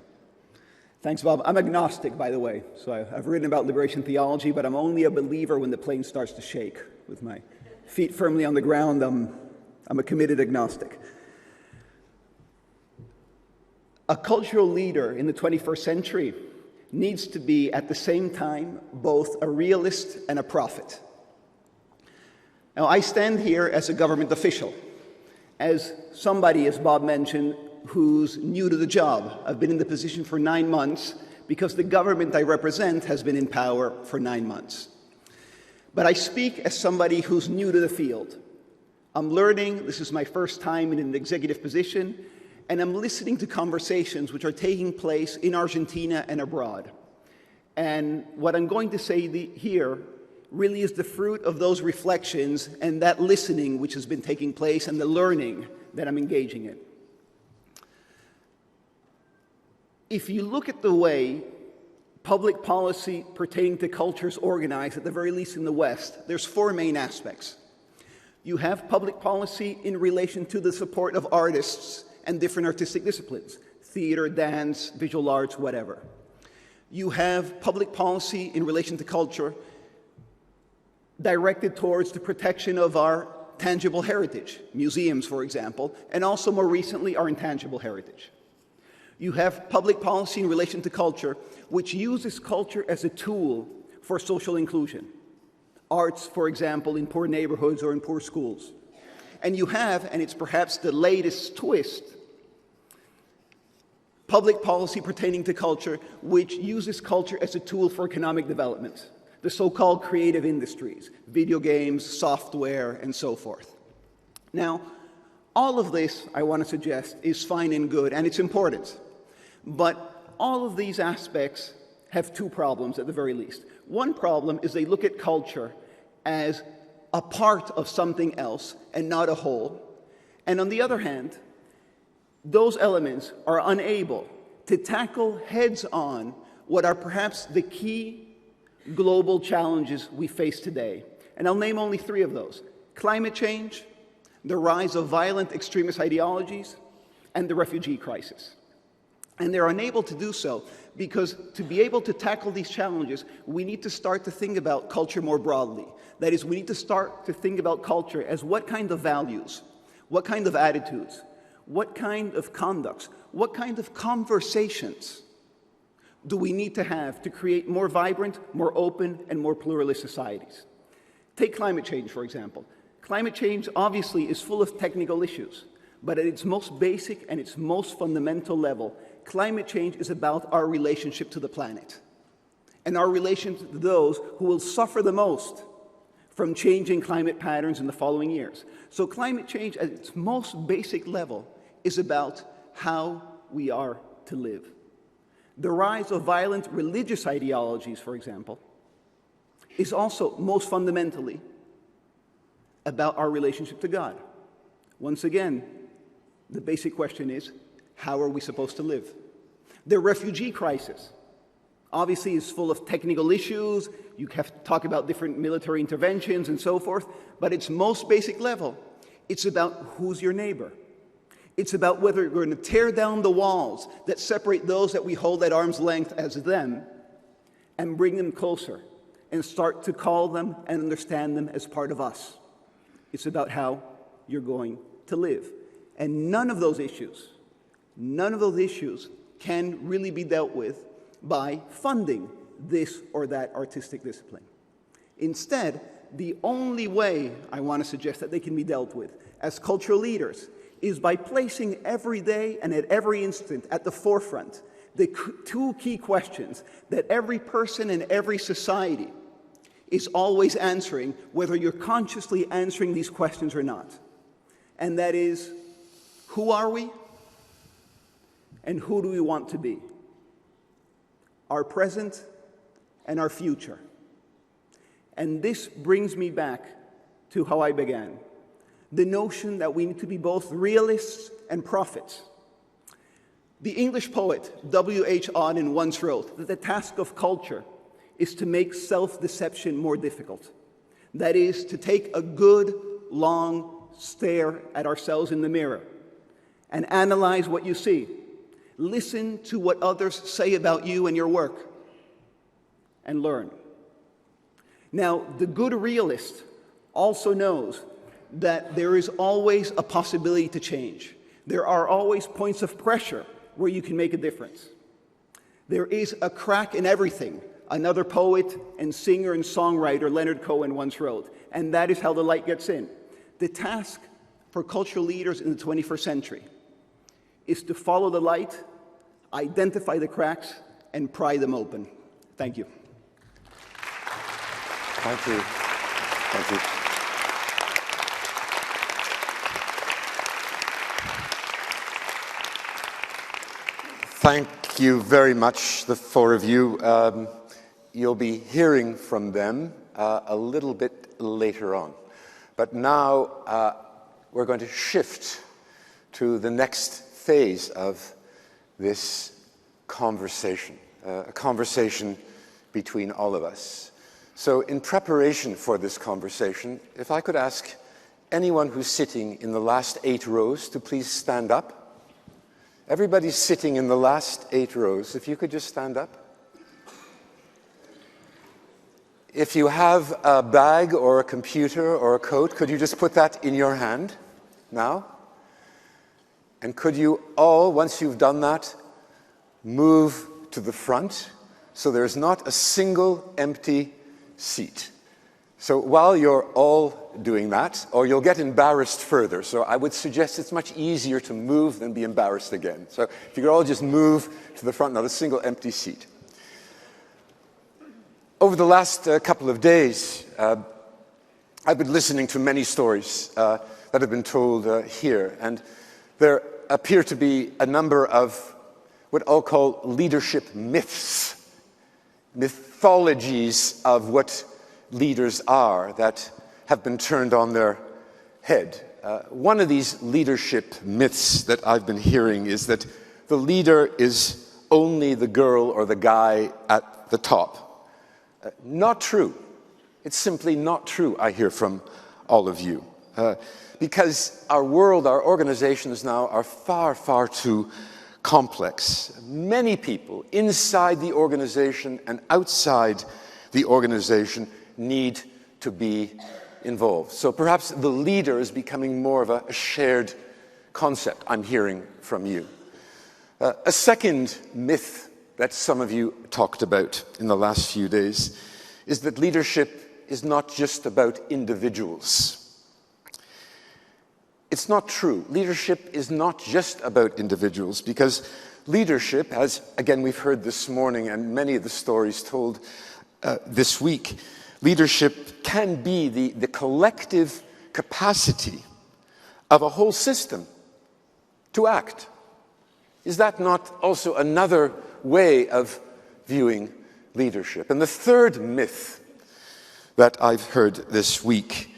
Thanks, Bob. I'm agnostic, by the way, so I've written about liberation theology, but I'm only a believer when the plane starts to shake. With my feet firmly on the ground, I'm a committed agnostic. A cultural leader in the 21st century needs to be, at the same time, both a realist and a prophet. Now, I stand here as a government official, as somebody, as Bob mentioned, who's new to the job. I've been in the position for 9 months because the government I represent has been in power for 9 months. But I speak as somebody who's new to the field. I'm learning, this is my first time in an executive position, and I'm listening to conversations which are taking place in Argentina and abroad. And what I'm going to say here really is the fruit of those reflections and that listening which has been taking place and the learning that I'm engaging in. If you look at the way public policy pertaining to culture is organized, at the very least in the West, there's 4 main aspects. You have public policy in relation to the support of artists and different artistic disciplines, theater, dance, visual arts, whatever. You have public policy in relation to culture directed towards the protection of our tangible heritage, museums, for example, and also more recently, our intangible heritage. You have public policy in relation to culture, which uses culture as a tool for social inclusion. Arts, for example, in poor neighborhoods or in poor schools. And you have, and it's perhaps the latest twist, public policy pertaining to culture, which uses culture as a tool for economic development. The so-called creative industries, video games, software, and so forth. Now, all of this, I want to suggest, is fine and good, and it's important. But all of these aspects have 2 problems at the very least. One problem is they look at culture as a part of something else and not a whole. And on the other hand, those elements are unable to tackle heads-on what are perhaps the key global challenges we face today. And I'll name only 3 of those: climate change, the rise of violent extremist ideologies, and the refugee crisis. And they're unable to do so because to be able to tackle these challenges, we need to start to think about culture more broadly. That is, we need to start to think about culture as what kind of values, what kind of attitudes, what kind of conducts, what kind of conversations do we need to have to create more vibrant, more open, and more pluralist societies. Take climate change, for example. Climate change obviously is full of technical issues, but at its most basic and its most fundamental level, climate change is about our relationship to the planet and our relation to those who will suffer the most from changing climate patterns in the following years. So climate change at its most basic level is about how we are to live. The rise of violent religious ideologies, for example, is also most fundamentally about our relationship to God. Once again, the basic question is, how are we supposed to live? The refugee crisis obviously is full of technical issues. You have to talk about different military interventions and so forth, but its most basic level, it's about who's your neighbor. It's about whether we're going to tear down the walls that separate those that we hold at arm's length as them and bring them closer and start to call them and understand them as part of us. It's about how you're going to live. And none of those issues can really be dealt with by funding this or that artistic discipline. Instead, the only way I want to suggest that they can be dealt with as cultural leaders is by placing every day and at every instant at the forefront the 2 key questions that every person and every society is always answering, whether you're consciously answering these questions or not. And that is, who are we and who do we want to be? Our present and our future. And this brings me back to how I began. The notion that we need to be both realists and prophets. The English poet W.H. Auden once wrote that the task of culture is to make self-deception more difficult. That is, to take a good, long stare at ourselves in the mirror and analyze what you see. Listen to what others say about you and your work, and learn. Now, the good realist also knows that there is always a possibility to change. There are always points of pressure where you can make a difference. There is a crack in everything, another poet and singer and songwriter Leonard Cohen once wrote, and that is how the light gets in. The task for cultural leaders in the 21st century is to follow the light, identify the cracks, and pry them open. Thank you. Thank you. Thank you. Thank you very much, the four of you. You'll be hearing from them a little bit later on. But now we're going to shift to the next phase of this conversation, a conversation between all of us. So in preparation for this conversation, if I could ask anyone who's sitting in the last 8 rows to please stand up. Everybody's sitting in the last 8 rows. If you could just stand up. If you have a bag or a computer or a coat, could you just put that in your hand now? And could you all, once you've done that, move to the front so there's not a single empty seat. So while you're all doing that, or you'll get embarrassed further, so I would suggest it's much easier to move than be embarrassed again. So if you could all just move to the front, not a single empty seat. Over the last couple of days, I've been listening to many stories that have been told here, and there appear to be a number of what I'll call leadership myths, mythologies of what leaders are that have been turned on their head. One of these leadership myths that I've been hearing is that the leader is only the girl or the guy at the top. Not true. It's simply not true, I hear from all of you. Because our world, our organizations now are far, far too complex. Many people inside the organization and outside the organization need to be involved. So perhaps the leader is becoming more of a shared concept I'm hearing from you. A second myth that some of you talked about in the last few days is that leadership is not just about individuals. It's not true. Leadership is not just about individuals, because leadership, as again we've heard this morning and many of the stories told this week, leadership can be the collective capacity of a whole system to act. Is that not also another way of viewing leadership? And the third myth that I've heard this week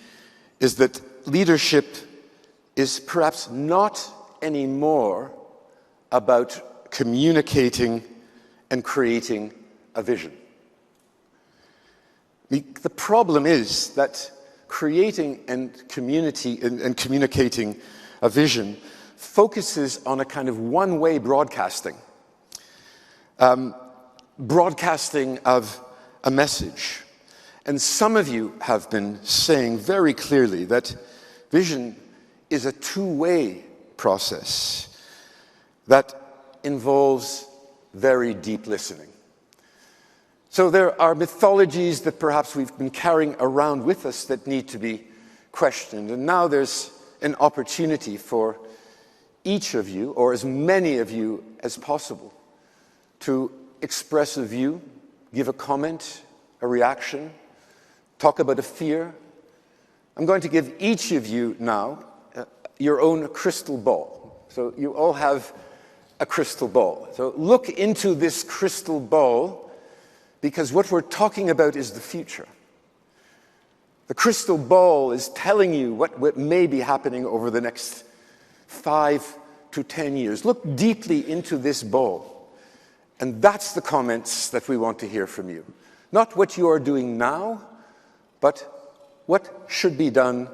is that leadership is perhaps not anymore about communicating and creating a vision. The problem is that creating and communicating a vision focuses on a kind of one-way broadcasting. Broadcasting of a message. And some of you have been saying very clearly that vision is a two-way process that involves very deep listening. So there are mythologies that perhaps we've been carrying around with us that need to be questioned. And now there's an opportunity for each of you, or as many of you as possible, to express a view, give a comment, a reaction, talk about a fear. I'm going to give each of you now your own crystal ball. So you all have a crystal ball. So look into this crystal ball, because what we're talking about is the future. The crystal ball is telling you what may be happening over the next 5 to 10 years. Look deeply into this ball. And that's the comments that we want to hear from you. Not what you are doing now, but what should be done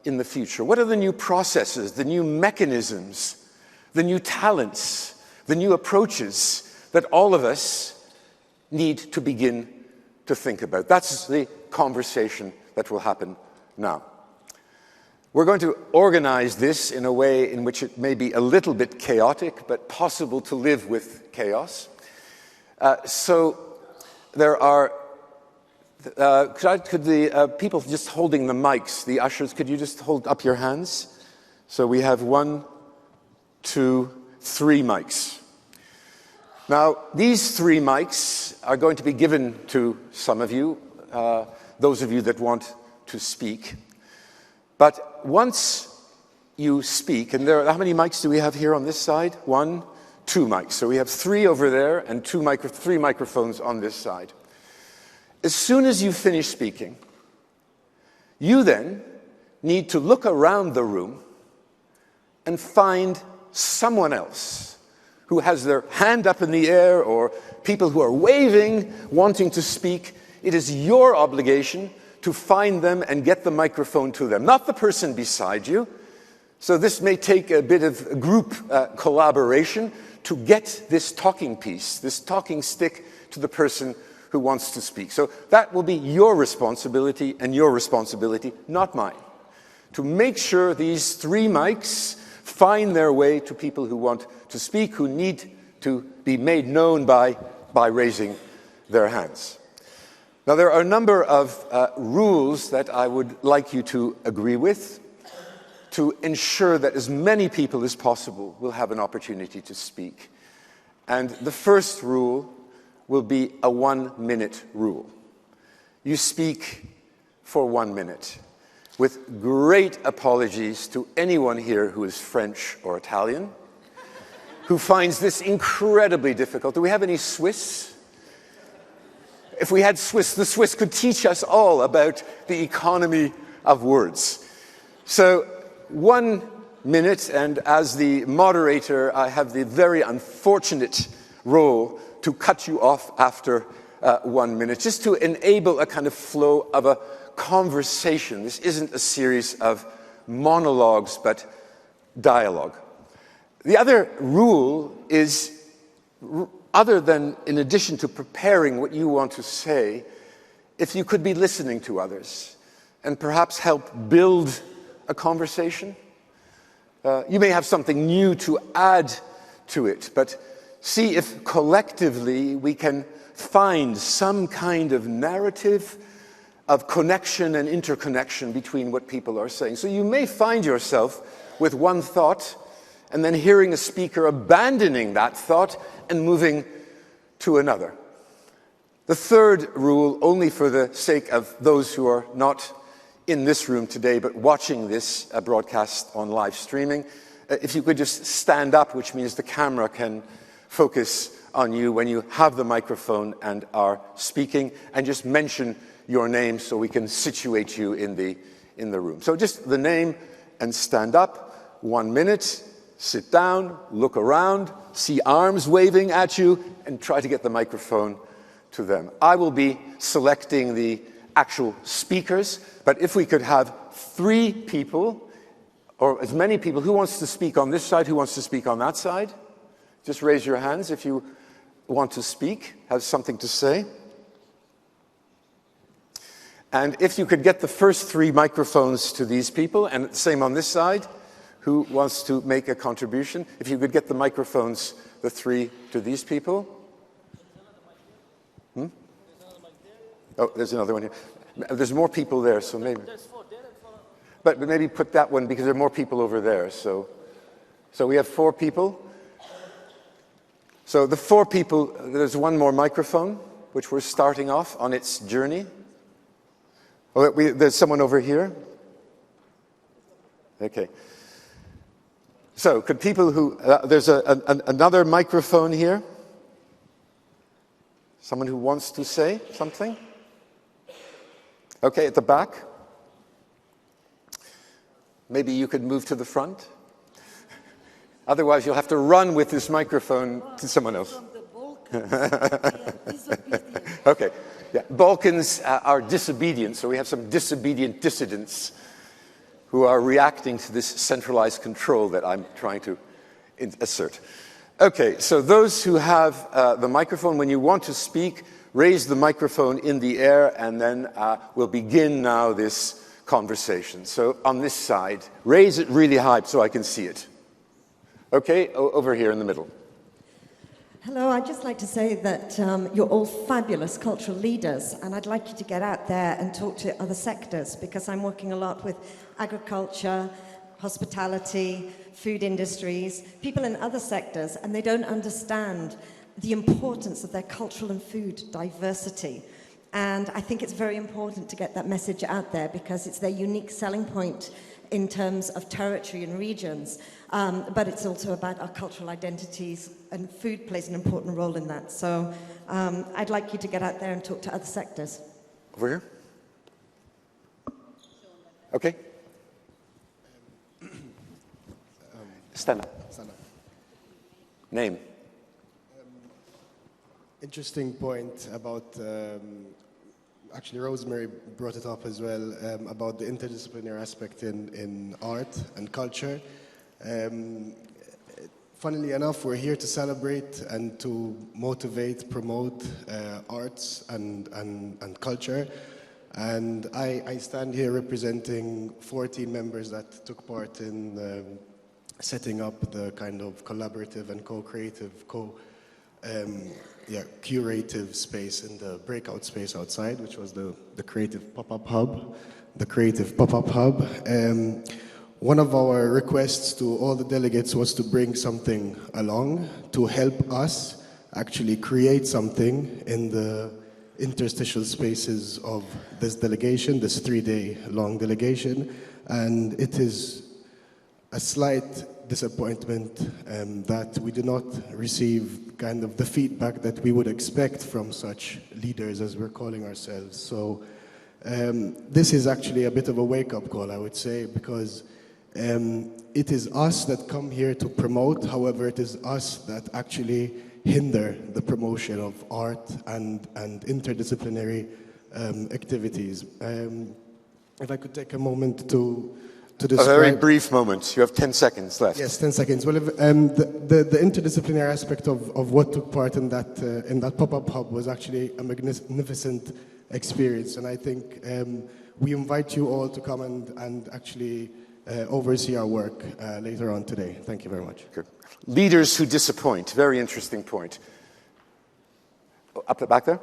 in the future. What are the new processes, the new mechanisms, the new talents, the new approaches that all of us need to begin to think about. That's the conversation that will happen now. We're going to organize this in a way in which it may be a little bit chaotic, but possible to live with chaos. So there are, could the people just holding the mics, the ushers, could you just hold up your hands? So we have 1, 2, 3 mics. Now, these 3 mics are going to be given to some of you, those of you that want to speak. But once you speak, and there are, how many mics do we have here on this side? 1, 2 mics. So we have 3 over there and 3 microphones on this side. As soon as you finish speaking, you then need to look around the room and find someone else who has their hand up in the air, or people who are waving, wanting to speak. It is your obligation to find them and get the microphone to them, not the person beside you. So this may take a bit of group collaboration to get this talking piece, this talking stick, to the person who wants to speak. So that will be your responsibility, and your responsibility, not mine, to make sure these 3 mics find their way to people who want to speak, who need to be made known by raising their hands. Now, there are a number of rules that I would like you to agree with to ensure that as many people as possible will have an opportunity to speak. And the first rule will be a 1-minute rule. You speak for 1 minute, with great apologies to anyone here who is French or Italian, who finds this incredibly difficult. Do we have any Swiss? If we had Swiss, the Swiss could teach us all about the economy of words. So 1 minute, and as the moderator, I have the very unfortunate role to cut you off after 1 minute, just to enable a kind of flow of a conversation. This isn't a series of monologues, but dialogue. The other rule is, other than in addition to preparing what you want to say, if you could be listening to others and perhaps help build a conversation. You may have something new to add to it, but see if collectively we can find some kind of narrative of connection and interconnection between what people are saying. So you may find yourself with one thought and then hearing a speaker abandoning that thought and moving to another. The third rule, only for the sake of those who are not in this room today but watching this broadcast on live streaming, if you could just stand up, which means the camera can focus on you when you have the microphone and are speaking, and just mention your name so we can situate you in the room. So just the name and stand up. 1 minute. Sit down, look around, see arms waving at you, and try to get the microphone to them. I will be selecting the actual speakers, but if we could have 3 people, or as many people, who wants to speak on this side, who wants to speak on that side? Just raise your hands if you want to speak, have something to say. And if you could get the first 3 microphones to these people, and the same on this side, who wants to make a contribution? If you could get the microphones, the 3 to these people. Oh, there's another one here. There's more people there, so maybe. But maybe put that one, because there are more people over there. So we have 4 people. So the 4 people, there's 1 more microphone, which we're starting off on its journey. Oh, there's someone over here. Okay. So, could people who... there's another microphone here. Someone who wants to say something? Okay, at the back. Maybe you could move to the front. Otherwise, you'll have to run with this microphone to someone else. Okay. Yeah. Balkans are disobedient, so we have some disobedient dissidents who are reacting to this centralized control that I'm trying to assert. Okay, so those who have the microphone, when you want to speak, raise the microphone in the air, and then we'll begin now this conversation. So on this side, raise it really high so I can see it. Okay, over here in the middle. Hello, I'd just like to say that you're all fabulous cultural leaders, and I'd like you to get out there and talk to other sectors, because I'm working a lot with agriculture, hospitality, food industries, people in other sectors, and they don't understand the importance of their cultural and food diversity. And I think it's very important to get that message out there, because it's their unique selling point in terms of territory and regions. But it's also about our cultural identities, and food plays an important role in that. So I'd like you to get out there and talk to other sectors. Over here. Okay. Stand up. Name. Interesting point about, actually Rosemary brought it up as well, about the interdisciplinary aspect in art and culture. Funnily enough, we're here to celebrate and to motivate, promote arts and culture. And I stand here representing 14 members that took part in setting up the kind of collaborative and co-creative, curative space in the breakout space outside, which was the Creative Pop-Up Hub. The Creative Pop-Up Hub. One of our requests to all the delegates was to bring something along to help us actually create something in the interstitial spaces of this delegation, this 3-day long delegation. And it is a slight disappointment that we do not receive kind of the feedback that we would expect from such leaders as we're calling ourselves. So this is actually a bit of a wake-up call, I would say, because it is us that come here to promote. However, it is us that actually hinder the promotion of art and interdisciplinary activities. If I could take a moment to describe... A very brief moment. You have 10 seconds left. Yes, 10 seconds. Well, the interdisciplinary aspect of what took part in that pop-up hub was actually a magnificent experience, and I think we invite you all to come and actually oversee our work later on today. Thank you very much. Good. Leaders who disappoint. Very interesting point. Up the back there.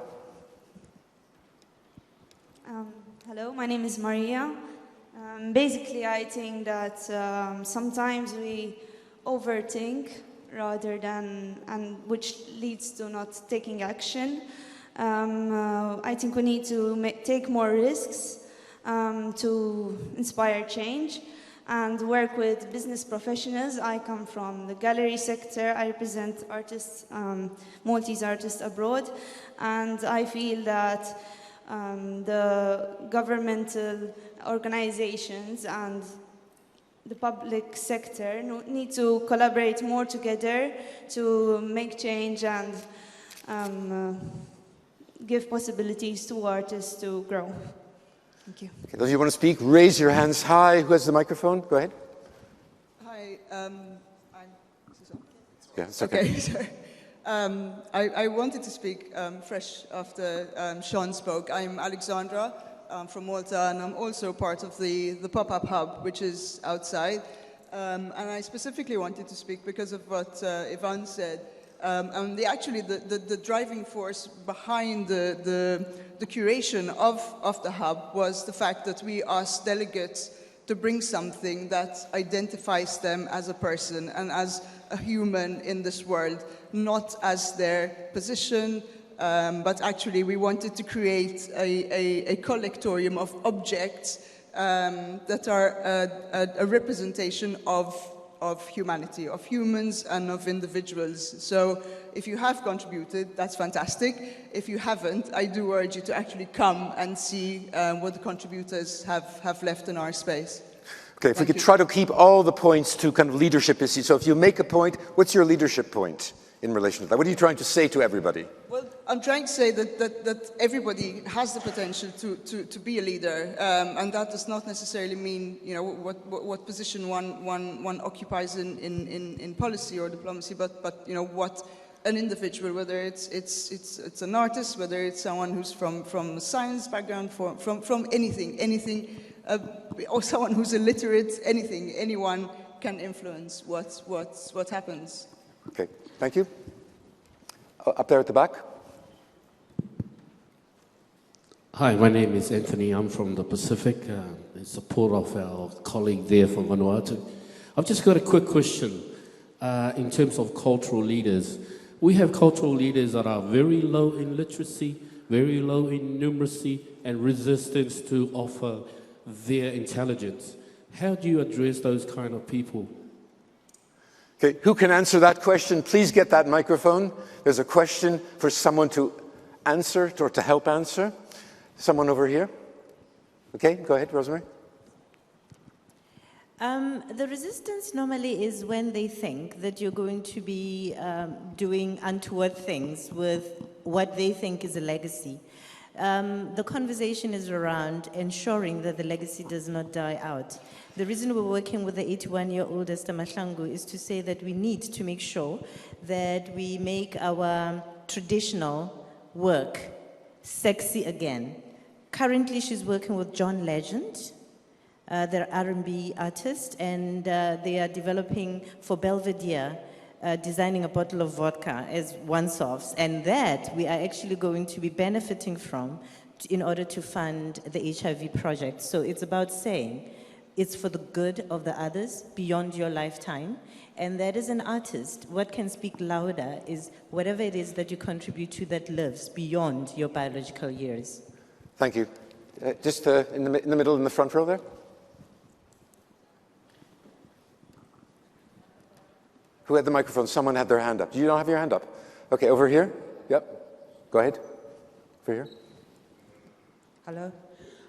Hello, my name is Maria. Basically, I think that sometimes we overthink rather than, and which leads to not taking action. I think we need to take more risks to inspire change and work with business professionals. I come from the gallery sector. I represent artists, Maltese artists abroad, and I feel that the governmental organizations and the public sector need to collaborate more together to make change and give possibilities to artists to grow. Thank you. Okay, those of you who want to speak, raise your hands high. Who has the microphone? Go ahead. Hi, Yeah, it's okay. Sorry. I wanted to speak fresh after Sean spoke. I'm Alexandra from Malta, and I'm also part of the Pop-Up Hub, which is outside. And I specifically wanted to speak because of what Ivan said. And the driving force behind the curation of the hub was the fact that we asked delegates to bring something that identifies them as a person and as a human in this world, not as their position, but actually we wanted to create a collectorium of objects that are a representation of humanity, of humans and of individuals. So if you have contributed, that's fantastic. If you haven't, I do urge you to actually come and see what the contributors have left in our space. Okay, if we could try to keep all the points to kind of leadership issues. So if you make a point, what's your leadership point in relation to that? What are you trying to say to everybody? Well, I'm trying to say that everybody has the potential to be a leader, and that does not necessarily mean, you know, what position one occupies in policy or diplomacy, but you know, what an individual, whether it's an artist, whether it's someone who's from a science background, from anything, or someone who's illiterate, anyone can influence what happens. Okay, thank you. Up there at the back. Hi, my name is Anthony. I'm from the Pacific, in support of our colleague there from Vanuatu. I've just got a quick question in terms of cultural leaders. We have cultural leaders that are very low in literacy, very low in numeracy, and resistance to offer their intelligence. How do you address those kind of people? Okay, who can answer that question? Please get that microphone. There's a question for someone to answer or to help answer. Someone over here. Okay, go ahead, Rosemary. The resistance normally is when they think that you're going to be doing untoward things with what they think is a legacy. The conversation is around ensuring that the legacy does not die out. The reason we're working with the 81-year-old Esther Mahlangu is to say that we need to make sure that we make our traditional work sexy again. Currently, she's working with John Legend. They're R&B artists, and they are developing for Belvedere, designing a bottle of vodka as once-offs, and that we are actually going to be benefiting from in order to fund the HIV project. So it's about saying it's for the good of the others beyond your lifetime, and that as an artist, what can speak louder is whatever it is that you contribute to that lives beyond your biological years. Thank you. Just in the middle, in the front row there. Who had the microphone? Someone had their hand up. Do you not have your hand up? Okay, over here. Yep. Go ahead. Over here. Hello.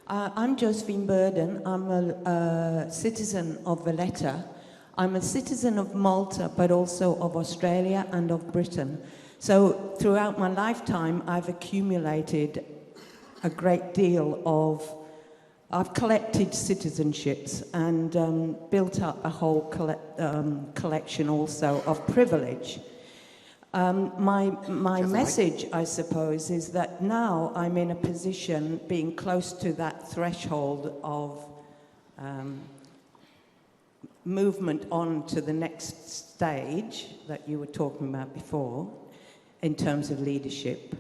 I'm Josephine Burden. I'm a citizen of Valletta. I'm a citizen of Malta, but also of Australia and of Britain. So throughout my lifetime, I've accumulated a great deal of, I've collected citizenships and built up a whole collection also of privilege. My message, I suppose, is that now I'm in a position, being close to that threshold of movement on to the next stage that you were talking about before, in terms of leadership.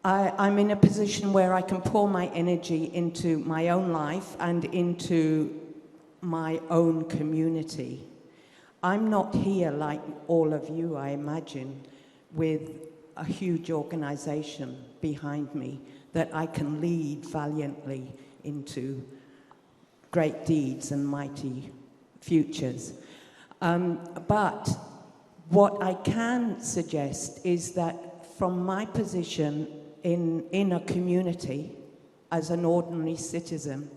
I'm in a position where I can pour my energy into my own life and into my own community. I'm not here like all of you, I imagine, with a huge organization behind me that I can lead valiantly into great deeds and mighty futures. But what I can suggest is that from my position in a community as an ordinary citizen,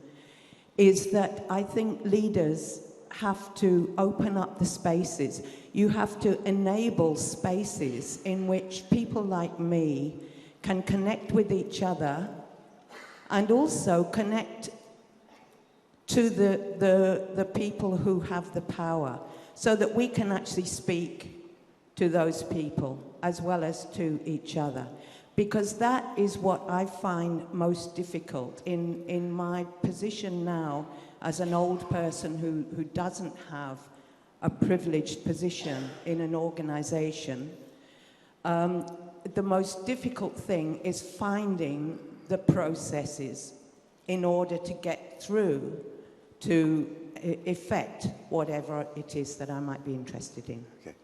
is that I think leaders have to open up the spaces. You have to enable spaces in which people like me can connect with each other and also connect to the people who have the power, so that we can actually speak to those people as well as to each other. Because that is what I find most difficult in my position now as an old person who doesn't have a privileged position in an organization. The most difficult thing is finding the processes in order to get through to effect whatever it is that I might be interested in. Okay.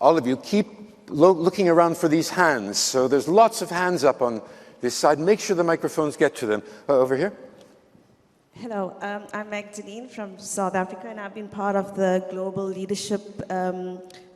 All of you, keep looking around for these hands. So there's lots of hands up on this side. Make sure the microphones get to them. Over here. Hello, I'm Magdalene from South Africa, and I've been part of the Global Leadership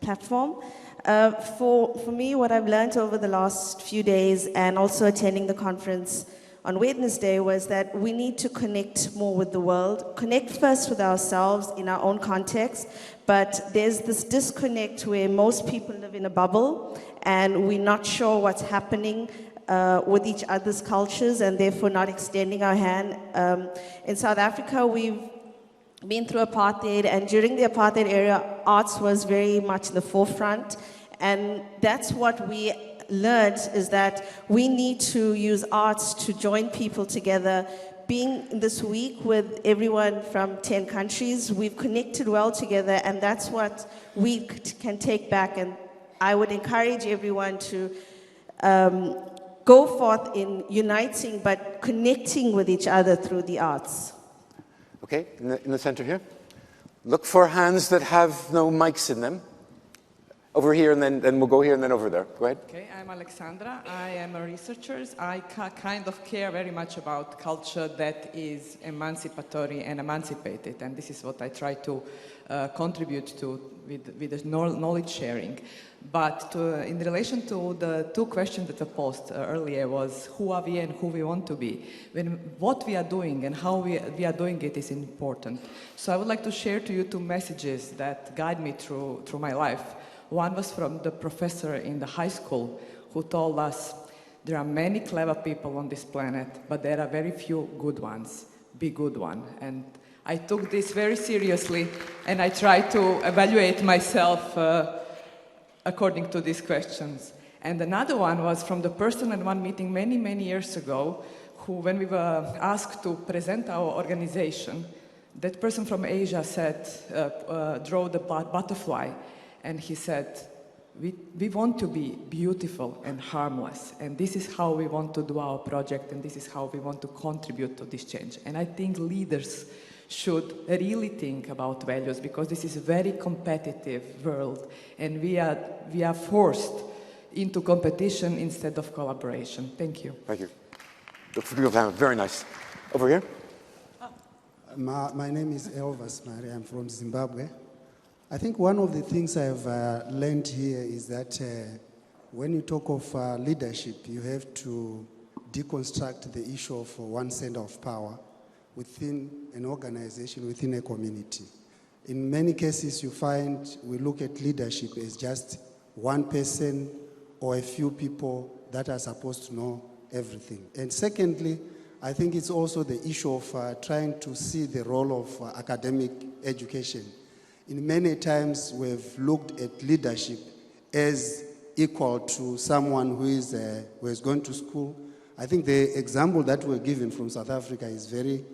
platform. For me, what I've learned over the last few days and also attending the conference on Wednesday was that we need to connect more with the world, connect first with ourselves in our own context, but there's this disconnect where most people live in a bubble and we're not sure what's happening with each other's cultures and therefore not extending our hand. In South Africa, we've been through apartheid, and during the apartheid era, arts was very much in the forefront, and that's what we learned, is that we need to use arts to join people together. Being this week with everyone from 10 countries, we've connected well together, and that's what we can take back, and I would encourage everyone to go forth in uniting but connecting with each other through the arts. Okay, in the center here. Look for hands that have no mics in them. Over here, and then we'll go here, and then over there. Go ahead. Okay, I'm Alexandra. I am a researcher. I kind of care very much about culture that is emancipatory and emancipated, and this is what I try to contribute to with the knowledge sharing. But in relation to the two questions that were posed earlier was who are we and who we want to be. What we are doing and how we are doing it is important. So I would like to share to you two messages that guide me through my life. One was from the professor in the high school who told us, there are many clever people on this planet, but there are very few good ones. Be good one. And I took this very seriously, and I tried to evaluate myself according to these questions. And another one was from the person at one meeting many, many years ago, who, when we were asked to present our organization, that person from Asia said, draw the butterfly. And he said, we want to be beautiful and harmless, and this is how we want to do our project, and this is how we want to contribute to this change. And I think leaders should really think about values, because this is a very competitive world, and we are forced into competition instead of collaboration. Thank you. Thank you. Look for people down. Very nice. Over here. My name is Elvis Mari. I'm from Zimbabwe. I think one of the things I've learned here is that when you talk of leadership, you have to deconstruct the issue of one center of power within an organization, within a community. In many cases, you find we look at leadership as just one person or a few people that are supposed to know everything. And secondly, I think it's also the issue of trying to see the role of academic education. In many times, we've looked at leadership as equal to someone who is going to school. I think the example that we're given from South Africa is very,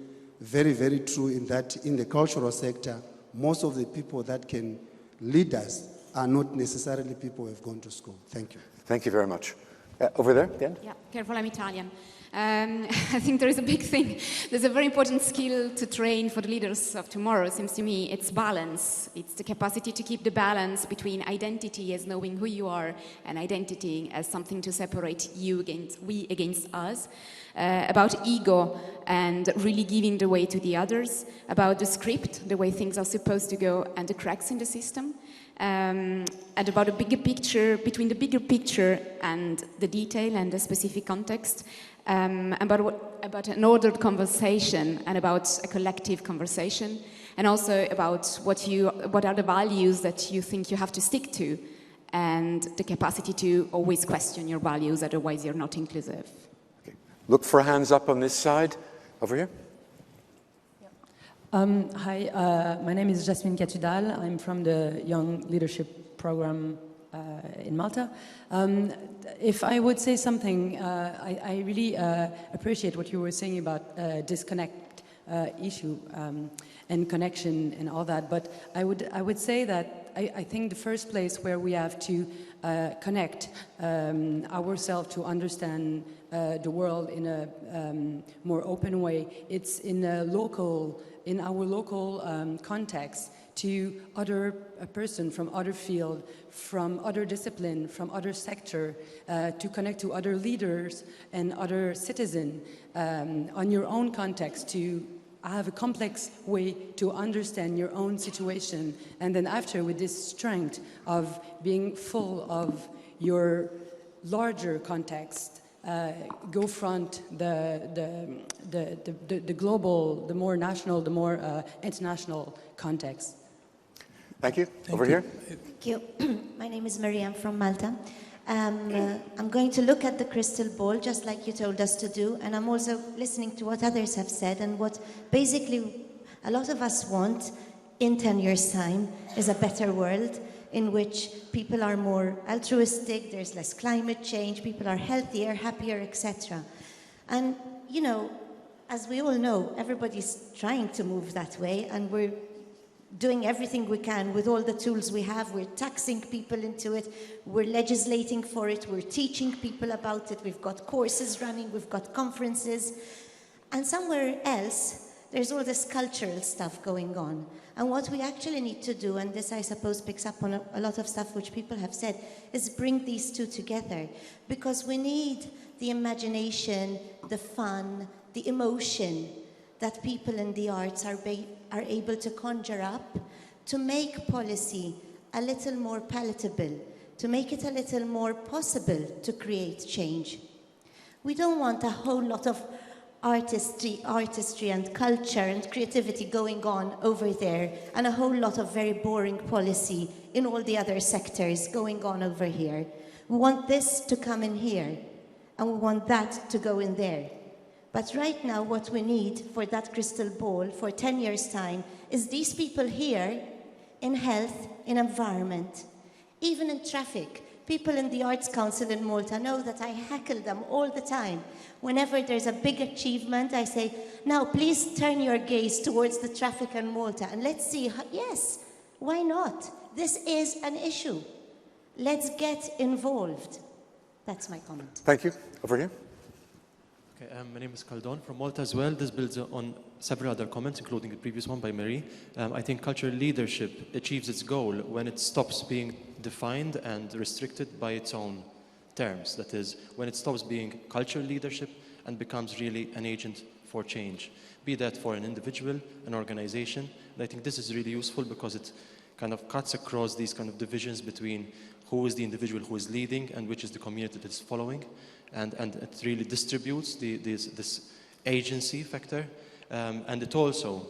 very, very true, in that in the cultural sector, most of the people that can lead us are not necessarily people who have gone to school. Thank you. Thank you very much. Over there, Dan? Yeah, careful, I'm Italian. I think there is a big thing. There's a very important skill to train for the leaders of tomorrow, it seems to me. It's balance. It's the capacity to keep the balance between identity as knowing who you are and identity as something to separate you against, we against us. About ego and really giving the way to the others. About the script, the way things are supposed to go, and the cracks in the system. And about a bigger picture, between the bigger picture and the detail and the specific context. About an ordered conversation and about a collective conversation, and also about what are the values that you think you have to stick to, and the capacity to always question your values, otherwise you're not inclusive. Okay. Look for hands up on this side. Over here. Hi, my name is Jasmine Katudal. I'm from the Young Leadership Program in Malta. If I would say something, I really appreciate what you were saying about disconnect issue and connection and all that. But I would say that I think the first place where we have to connect ourselves to understand the world in a more open way, it's in our local context, to a person from other field, from other discipline, from other sector, to connect to other leaders and other citizens on your own context, to have a complex way to understand your own situation, and then after, with this strength of being full of your larger context, go front the global, the more national, the more international context. Thank you. Over here. Thank you. My name is Mariam from Malta. I'm going to look at the crystal ball, just like you told us to do, and I'm also listening to what others have said, and what basically a lot of us want in 10 years' time is a better world in which people are more altruistic, there's less climate change, people are healthier, happier, etc. And, you know, as we all know, everybody's trying to move that way, and we're doing everything we can with all the tools we have. We're taxing people into it, we're legislating for it, we're teaching people about it, we've got courses running, we've got conferences. And somewhere else, there's all this cultural stuff going on. And what we actually need to do, and this I suppose picks up on a lot of stuff which people have said, is bring these two together. Because we need the imagination, the fun, the emotion that people in the arts are able to conjure up to make policy a little more palatable, to make it a little more possible to create change. We don't want a whole lot of artistry and culture and creativity going on over there, and a whole lot of very boring policy in all the other sectors going on over here. We want this to come in here, and we want that to go in there. But right now, what we need for that crystal ball for 10 years' time is these people here in health, in environment, even in traffic. People in the Arts Council in Malta know that I heckle them all the time. Whenever there's a big achievement, I say, now please turn your gaze towards the traffic in Malta and let's see, yes, why not? This is an issue. Let's get involved. That's my comment. Thank you. Over here. Okay, my name is Khaldun from Malta as well. This builds on several other comments, including the previous one by Marie. I think cultural leadership achieves its goal when it stops being defined and restricted by its own terms. That is, when it stops being cultural leadership and becomes really an agent for change, be that for an individual, an organization. And I think this is really useful because it kind of cuts across these kind of divisions between who is the individual who is leading and which is the community that is following. And it really distributes this agency factor. And it also,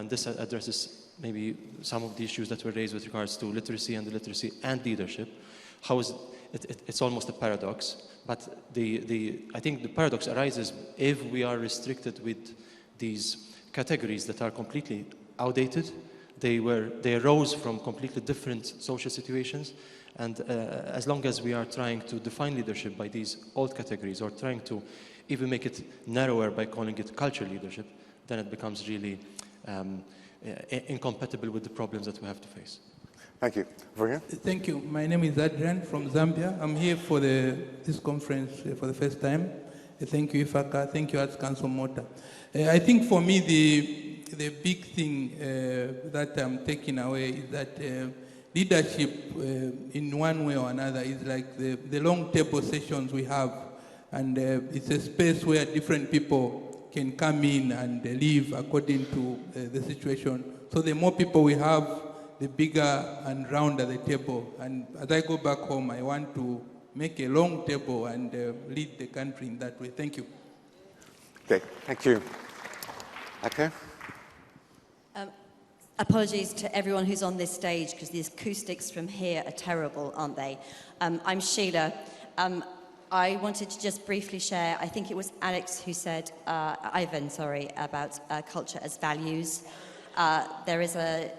this addresses maybe some of the issues that were raised with regards to literacy and illiteracy and leadership. How is it's almost a paradox, but I think the paradox arises if we are restricted with these categories that are completely outdated. They arose from completely different social situations, and as long as we are trying to define leadership by these old categories, or trying to even make it narrower by calling it cultural leadership, then it becomes really incompatible with the problems that we have to face. Thank you. Over here. Thank you. My name is Adrian from Zambia. I'm here for this conference for the first time. Thank you, Ifaka. Thank you, Arts Council Malta. I think for me, the big thing that I'm taking away is that leadership, in one way or another, is like the long table sessions we have. And it's a space where different people can come in and live according to the situation. So the more people we have, the bigger and rounder the table. And as I go back home, I want to make a long table and lead the country in that way. Thank you. Okay, thank you. Okay. Apologies to everyone who's on this stage, because the acoustics from here are terrible, aren't they? I'm Sheila. I wanted to just briefly share, I think it was Alex who said, Ivan, sorry, about culture as values. There is a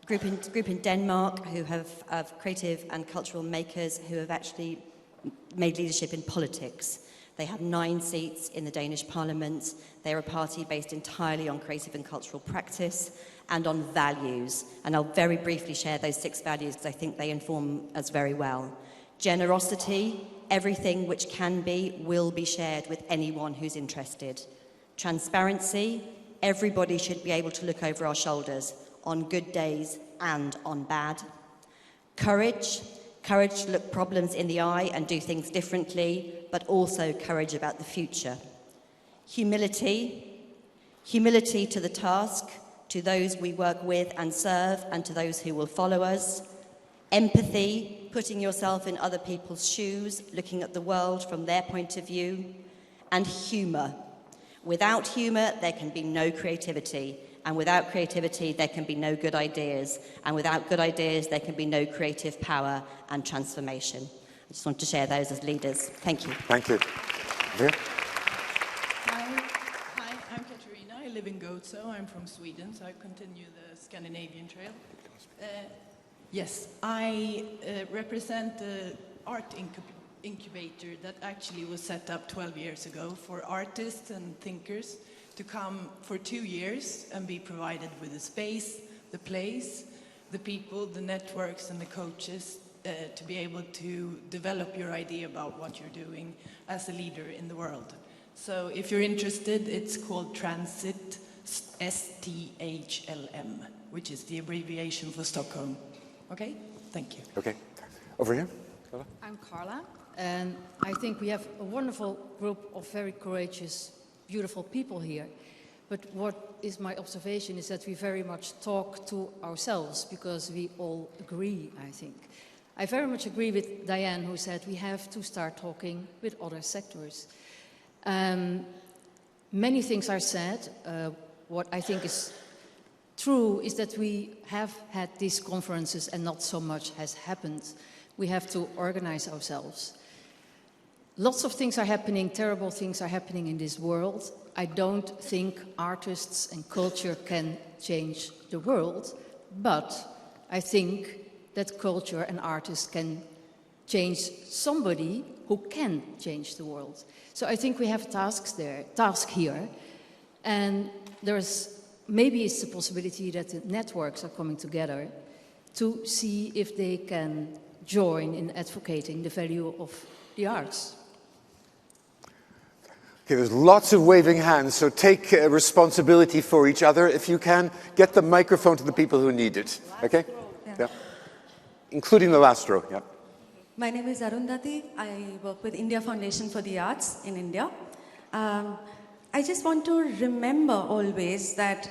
group in Denmark who have creative and cultural makers who have actually made leadership in politics. They have 9 seats in the Danish parliament. They're a party based entirely on creative and cultural practice and on values. And I'll very briefly share those 6 values because I think they inform us very well. Generosity, everything which can be, will be shared with anyone who's interested. Transparency, everybody should be able to look over our shoulders on good days and on bad. Courage to look problems in the eye and do things differently, but also courage about the future. Humility to the task, to those we work with and serve, and to those who will follow us. Empathy putting yourself in other people's shoes, looking at the world from their point of view, and humour. Without humour, there can be no creativity, and without creativity, there can be no good ideas, and without good ideas, there can be no creative power and transformation. I just want to share those as leaders. Thank you. Thank you. Here. Hi, I'm Katarina. I live in Gozo. I'm from Sweden, so I continue the Scandinavian trail. Yes, I represent the art incubator that actually was set up 12 years ago for artists and thinkers to come for 2 years and be provided with the space, the place, the people, the networks and the coaches to be able to develop your idea about what you're doing as a leader in the world. So if you're interested, it's called Transit STHLM, which is the abbreviation for Stockholm. Okay? Thank you. Okay. Over here. I'm Carla, and I think we have a wonderful group of very courageous, beautiful people here. But what is my observation is that we very much talk to ourselves because we all agree, I think. I very much agree with Diane, who said we have to start talking with other sectors. Many things are said. What I think is true is that we have had these conferences and not so much has happened. We have to organize ourselves. Lots of things are happening, terrible things are happening in this world. I don't think artists and culture can change the world, but I think that culture and artists can change somebody who can change the world. So I think we have a task here, and there's maybe it's the possibility that the networks are coming together to see if they can join in advocating the value of the arts. Okay, there's lots of waving hands, so take responsibility for each other. If you can, get the microphone to the people who need it, okay? Yeah. Including the last row, yeah. My name is Arundhati. I work with India Foundation for the Arts in India. I just want to remember always that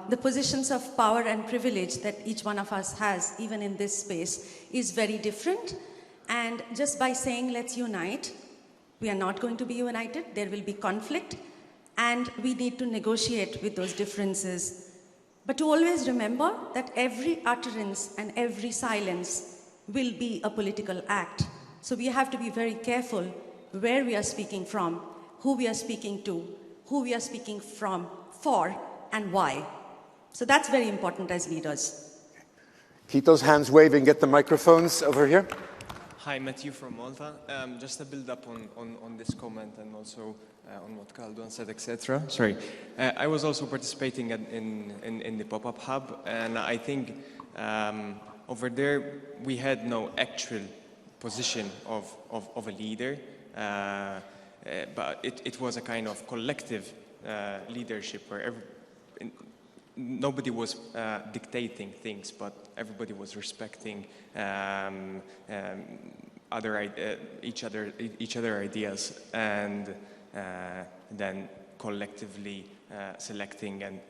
the positions of power and privilege that each one of us has, even in this space, is very different. And just by saying, let's unite, we are not going to be united. There will be conflict, and we need to negotiate with those differences. But to always remember that every utterance and every silence will be a political act. So we have to be very careful where we are speaking from, who we are speaking to, who we are speaking from, for, and why. So that's very important as leaders. Keep those hands waving, get the microphones over here. Hi, Matthew from Malta. Just to build up on this comment and also on what Khaldun said, etc. Sorry. I was also participating in the pop-up hub, and I think over there we had no actual position of a leader, but it was a kind of collective leadership where nobody was dictating things, but everybody was respecting each other ideas, and then collectively selecting and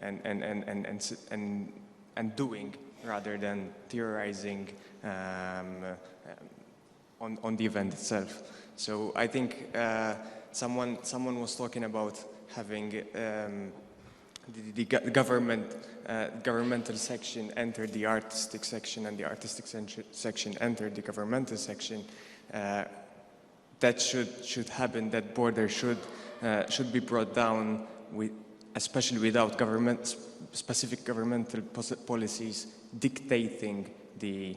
doing rather than theorizing on the event itself. So I think someone was talking about having the governmental section enter the artistic section, and the artistic section enter the governmental section. That should happen. That border should be brought down, especially without specific governmental policies dictating the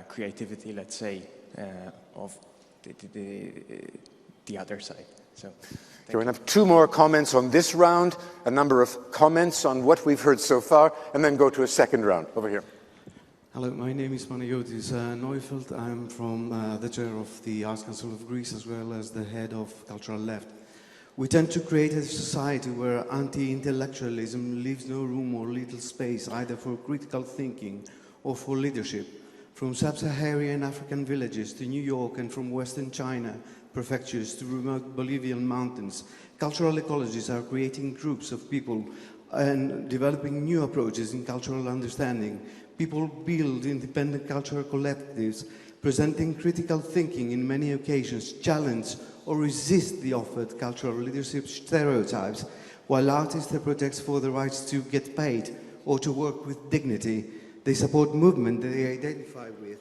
creativity, let's say, of the other side. So. Okay, we're going to have 2 more comments on this round, a number of comments on what we've heard so far, and then go to a second round. Over here. Hello, my name is Panayotis Neufeld. I'm from the chair of the Arts Council of Greece, as well as the head of Cultural Left. We tend to create a society where anti-intellectualism leaves no room or little space either for critical thinking or for leadership. From sub-Saharan African villages to New York, and from Western China prefectures to remote Bolivian mountains, cultural ecologists are creating groups of people and developing new approaches in cultural understanding. People build independent cultural collectives presenting critical thinking in many occasions, challenge or resist the offered cultural leadership stereotypes, while artists protect for the rights to get paid or to work with dignity. They support movement that they identify with.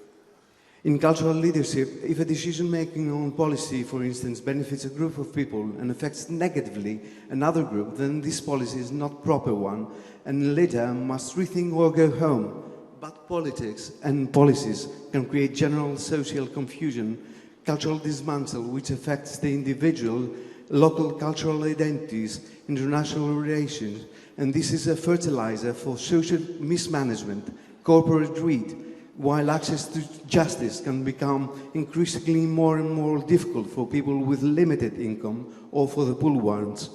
In cultural leadership, if a decision-making on policy, for instance, benefits a group of people and affects negatively another group, then this policy is not a proper one, and the leader must rethink or go home. But politics and policies can create general social confusion, cultural dismantle, which affects the individual, local cultural identities, international relations, and this is a fertilizer for social mismanagement, corporate greed, while access to justice can become increasingly more and more difficult for people with limited income or for the poor ones.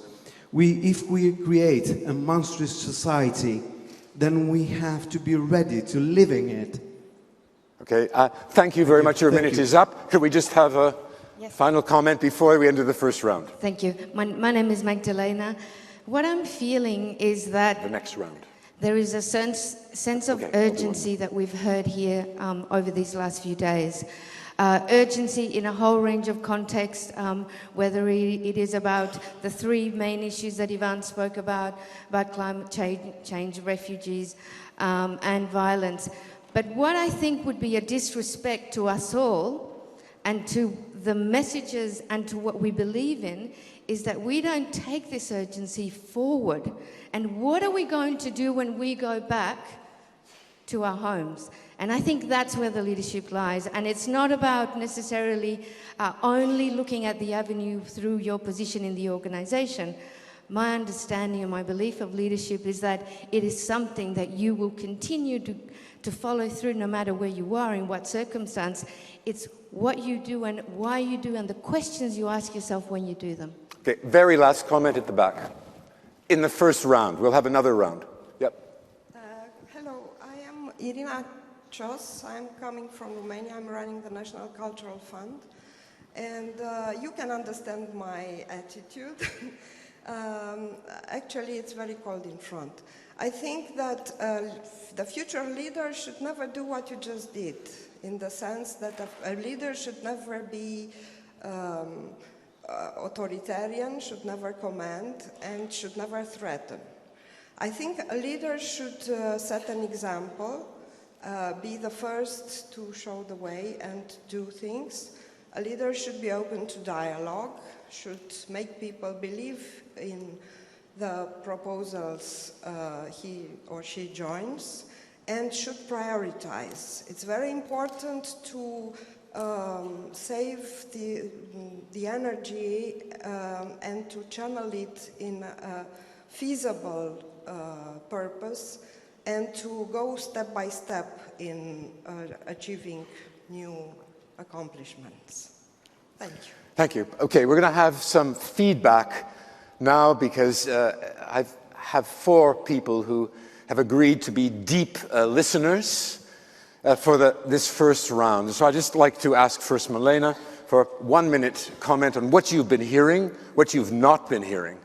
If we create a monstrous society, then we have to be ready to live in it. Okay, thank you very much. Your minute is up. Could we just have a final comment before we enter the first round? Thank you. My name is Magdalena. What I'm feeling is that The next round. there is a sense of urgency that we've heard here over these last few days. Urgency in a whole range of contexts, whether it is about the three main issues that Ivan spoke about climate change, refugees, and violence. But what I think would be a disrespect to us all and to the messages and to what we believe in is that we don't take this urgency forward. And what are we going to do when we go back to our homes? And I think that's where the leadership lies. And it's not about necessarily only looking at the avenue through your position in the organization. My understanding and my belief of leadership is that it is something that you will continue to follow through no matter where you are, in what circumstance. It's what you do and why you do and the questions you ask yourself when you do them. Okay, very last comment at the back. In the first round, we'll have another round. Yep. Hello, I am Irina Chos. I'm coming from Romania. I'm running the National Cultural Fund. And you can understand my attitude. Actually, it's very cold in front. I think that the future leader should never do what you just did, in the sense that a leader should never be authoritarian, should never command, and should never threaten. I think a leader should set an example, be the first to show the way and do things. A leader should be open to dialogue, should make people believe in the proposals he or she joins, and should prioritize. It's very important to save the energy and to channel it in a feasible purpose and to go step by step in achieving new accomplishments. Thank you. Thank you. Okay, we're going to have some feedback now because I have 4 people who have agreed to be deep listeners for this first round. So I'd just like to ask first Milena for a 1-minute comment on what you've been hearing, what you've not been hearing.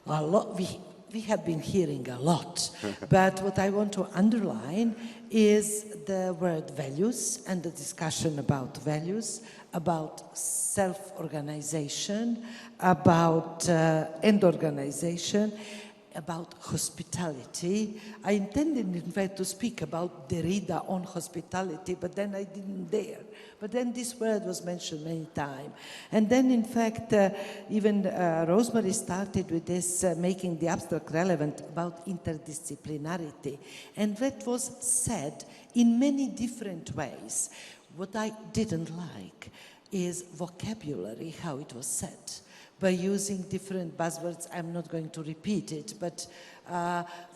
A lot, we have been hearing a lot, but what I want to underline is the word values and the discussion about values, about self-organization, about end organization, about hospitality. I intended, in fact, to speak about Derrida on hospitality, but then I didn't dare. But then this word was mentioned many times. And then, in fact, even Rosemary started with this, making the abstract relevant about interdisciplinarity. And that was said in many different ways. What I didn't like is vocabulary, how it was said. By using different buzzwords, I'm not going to repeat it, but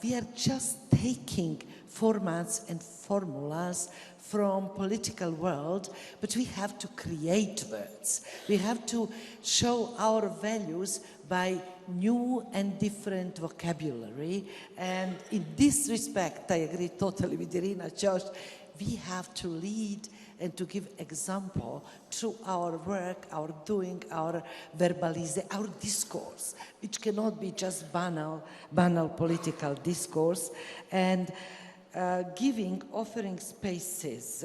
we are just taking formats and formulas from political world, but we have to create words. We have to show our values by new and different vocabulary. And in this respect, I agree totally with Irina Josh, we have to lead and to give example through our work, our doing, our verbalization, our discourse, which cannot be just banal political discourse. And offering spaces.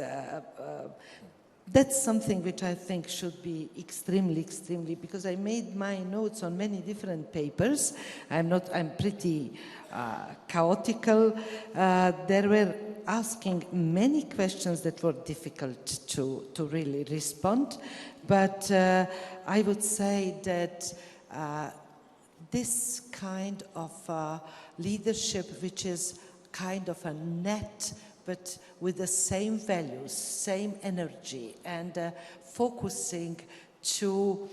That's something which I think should be extremely, because I made my notes on many different papers. I'm pretty chaotical. There were asking many questions that were difficult to really respond. But I would say that this kind of leadership, which is kind of a net, but with the same values, same energy, and focusing to,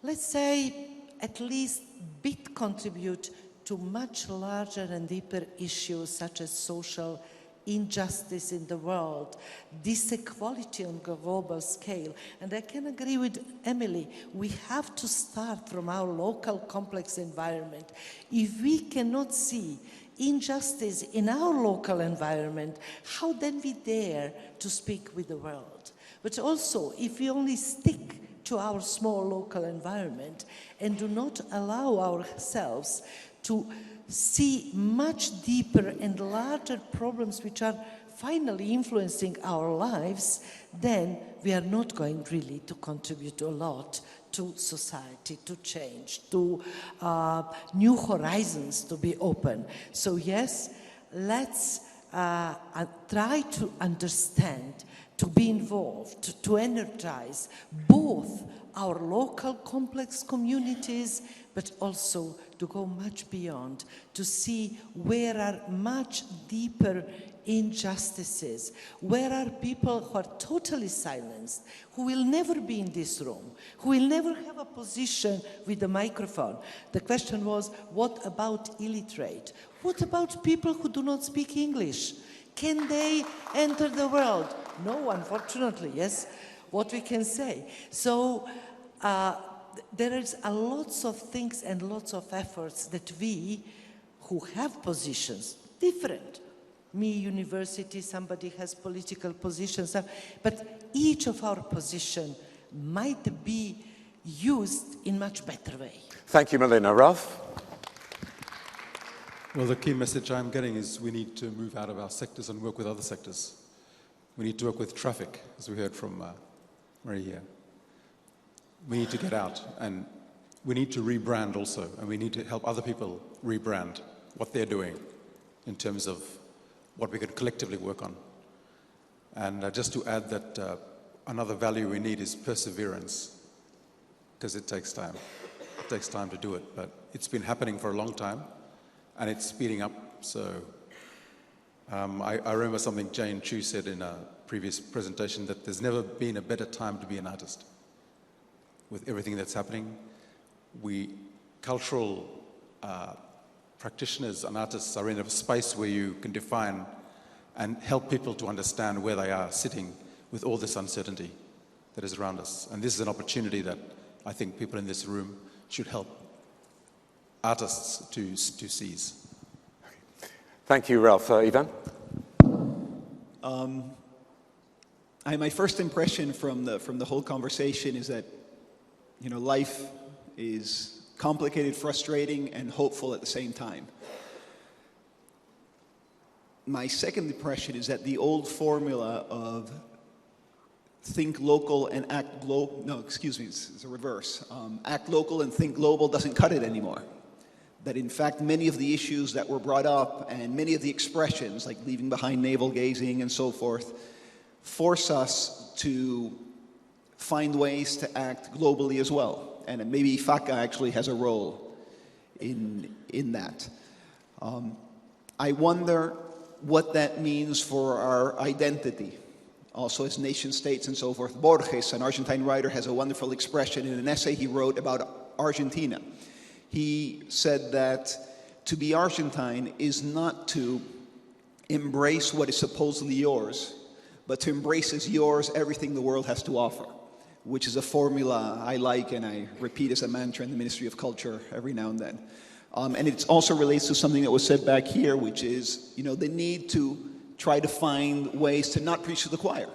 let's say, at least bit contribute to much larger and deeper issues such as social injustice in the world, disequality on a global scale. And I can agree with Emily, we have to start from our local complex environment. If we cannot see injustice in our local environment, how then we dare to speak with the world? But also, if we only stick to our small local environment and do not allow ourselves to see much deeper and larger problems which are finally influencing our lives, then we are not going really to contribute a lot to society, to change, to new horizons to be open. So yes, let's try to understand, to be involved, to energize both our local complex communities, but also to go much beyond, to see where are much deeper injustices, where are people who are totally silenced, who will never be in this room, who will never have a position with a microphone. The question was, what about illiterate? What about people who do not speak English? Can they enter the world? No, unfortunately, yes, what we can say. So there is a lots of things and lots of efforts that we, who have positions, different, me, university, somebody has political positions, but each of our position might be used in much better way. Thank you, Milena. Ralph? Well, the key message I'm getting is we need to move out of our sectors and work with other sectors. We need to work with traffic, as we heard from Marie here. We need to get out, and we need to rebrand also, and we need to help other people rebrand what they're doing in terms of what we can collectively work on. And just to add that another value we need is perseverance, because it takes time. It takes time to do it, but it's been happening for a long time, and it's speeding up. So I remember something Jane Chu said in a previous presentation, that there's never been a better time to be an artist. With everything that's happening, we cultural practitioners and artists are in a space where you can define and help people to understand where they are sitting with all this uncertainty that is around us. And this is an opportunity that I think people in this room should help artists to seize. Thank you, Ralph. Ivan? My first impression from the whole conversation is that, you know, life is complicated, frustrating, and hopeful at the same time. My second impression is that the old formula of think local and act global, no, excuse me, it's a reverse. Act local and think global doesn't cut it anymore. That in fact, many of the issues that were brought up and many of the expressions, like leaving behind navel gazing and so forth, force us to find ways to act globally as well. And maybe FACA actually has a role in that. I wonder what that means for our identity, also as nation states and so forth. Borges, an Argentine writer, has a wonderful expression in an essay he wrote about Argentina. He said that to be Argentine is not to embrace what is supposedly yours, but to embrace as yours everything the world has to offer, which is a formula I like and I repeat as a mantra in the Ministry of Culture every now and then. And it also relates to something that was said back here, which is, you know, the need to try to find ways to not preach to the choir.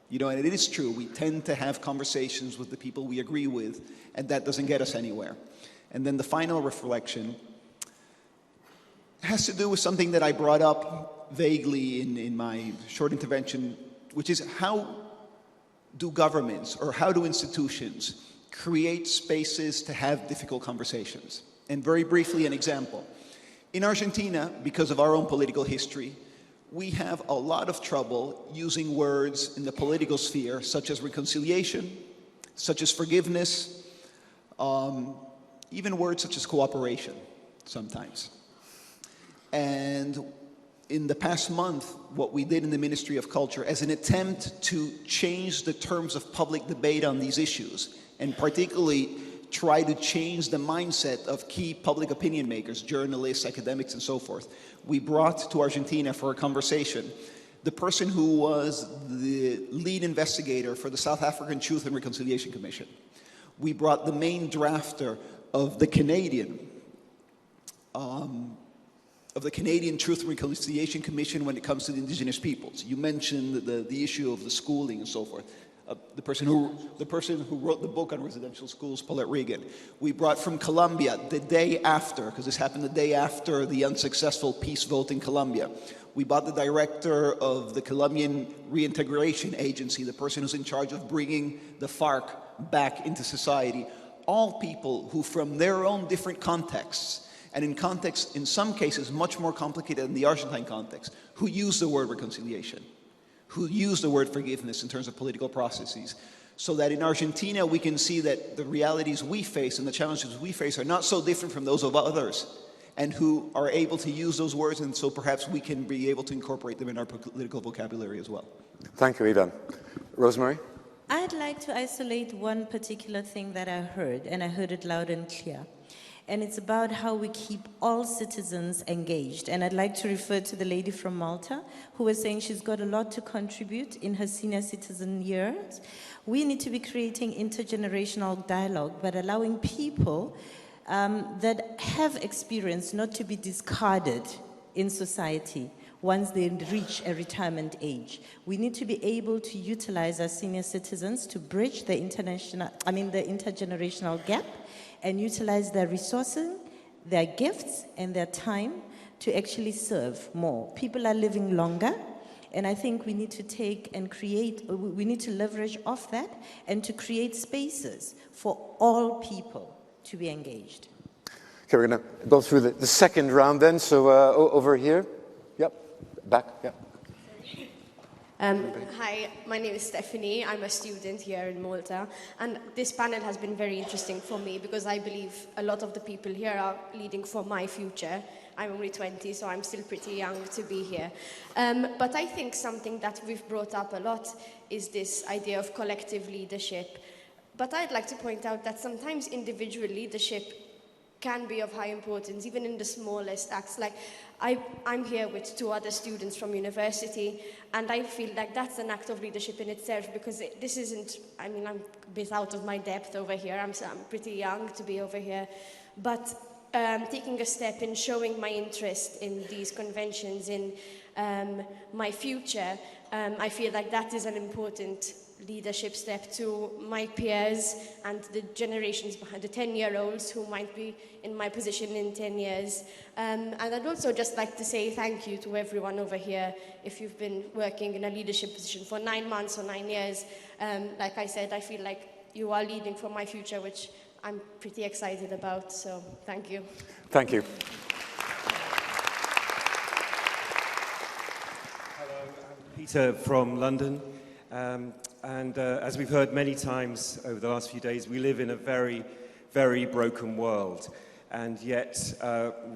You know, and it is true, we tend to have conversations with the people we agree with, and that doesn't get us anywhere. And then the final reflection has to do with something that I brought up vaguely in my short intervention, which is how do governments or how do institutions create spaces to have difficult conversations? And very briefly, an example. In Argentina, because of our own political history, we have a lot of trouble using words in the political sphere, such as reconciliation, such as forgiveness, even words such as cooperation sometimes. And in the past month, what we did in the Ministry of Culture as an attempt to change the terms of public debate on these issues, and particularly try to change the mindset of key public opinion makers, journalists, academics, and so forth. We brought to Argentina for a conversation the person who was the lead investigator for the South African Truth and Reconciliation Commission. We brought the main drafter of the Canadian Truth and Reconciliation Commission when it comes to the indigenous peoples. You mentioned the issue of the schooling and so forth. The person who wrote the book on residential schools, Paulette Regan. We brought from Colombia the day after, because this happened the day after the unsuccessful peace vote in Colombia. We brought the director of the Colombian Reintegration Agency, the person who's in charge of bringing the FARC back into society. All people who, from their own different contexts, and in contexts, in some cases, much more complicated than the Argentine context, who use the word reconciliation, who use the word forgiveness in terms of political processes, so that in Argentina we can see that the realities we face and the challenges we face are not so different from those of others, and who are able to use those words, and so perhaps we can be able to incorporate them in our political vocabulary as well. Thank you, Ivan. Rosemary? I'd like to isolate one particular thing that I heard, and I heard it loud and clear. And it's about how we keep all citizens engaged. And I'd like to refer to the lady from Malta who was saying she's got a lot to contribute in her senior citizen years. We need to be creating intergenerational dialogue, but allowing people that have experience not to be discarded in society once they reach a retirement age. We need to be able to utilize our senior citizens to bridge the intergenerational gap and utilize their resources, their gifts, and their time to actually serve more. People are living longer, and I think we need to we need to leverage off that and to create spaces for all people to be engaged. Okay, we're going to go through the second round then. So over here. Yep, back, yep. Hi, my name is Stephanie. I'm a student here in Malta. And this panel has been very interesting for me because I believe a lot of the people here are leading for my future. I'm only 20, so I'm still pretty young to be here. But I think something that we've brought up a lot is this idea of collective leadership. But I'd like to point out that sometimes individual leadership can be of high importance, even in the smallest acts. Like, I'm here with 2 other students from university, and I feel like that's an act of leadership in itself, because this isn't, I'm a bit out of my depth over here. I'm pretty young to be over here. But taking a step in showing my interest in these conventions, in my future, I feel like that is an important leadership step to my peers and the generations behind, the 10-year-olds who might be in my position in 10 years. And I'd also just like to say thank you to everyone over here if you've been working in a leadership position for 9 months or 9 years. Like I said, I feel like you are leading for my future, which I'm pretty excited about, so thank you. Thank you. Hello, I'm Peter from London. And as we've heard many times over the last few days, we live in a very, very broken world. And yet,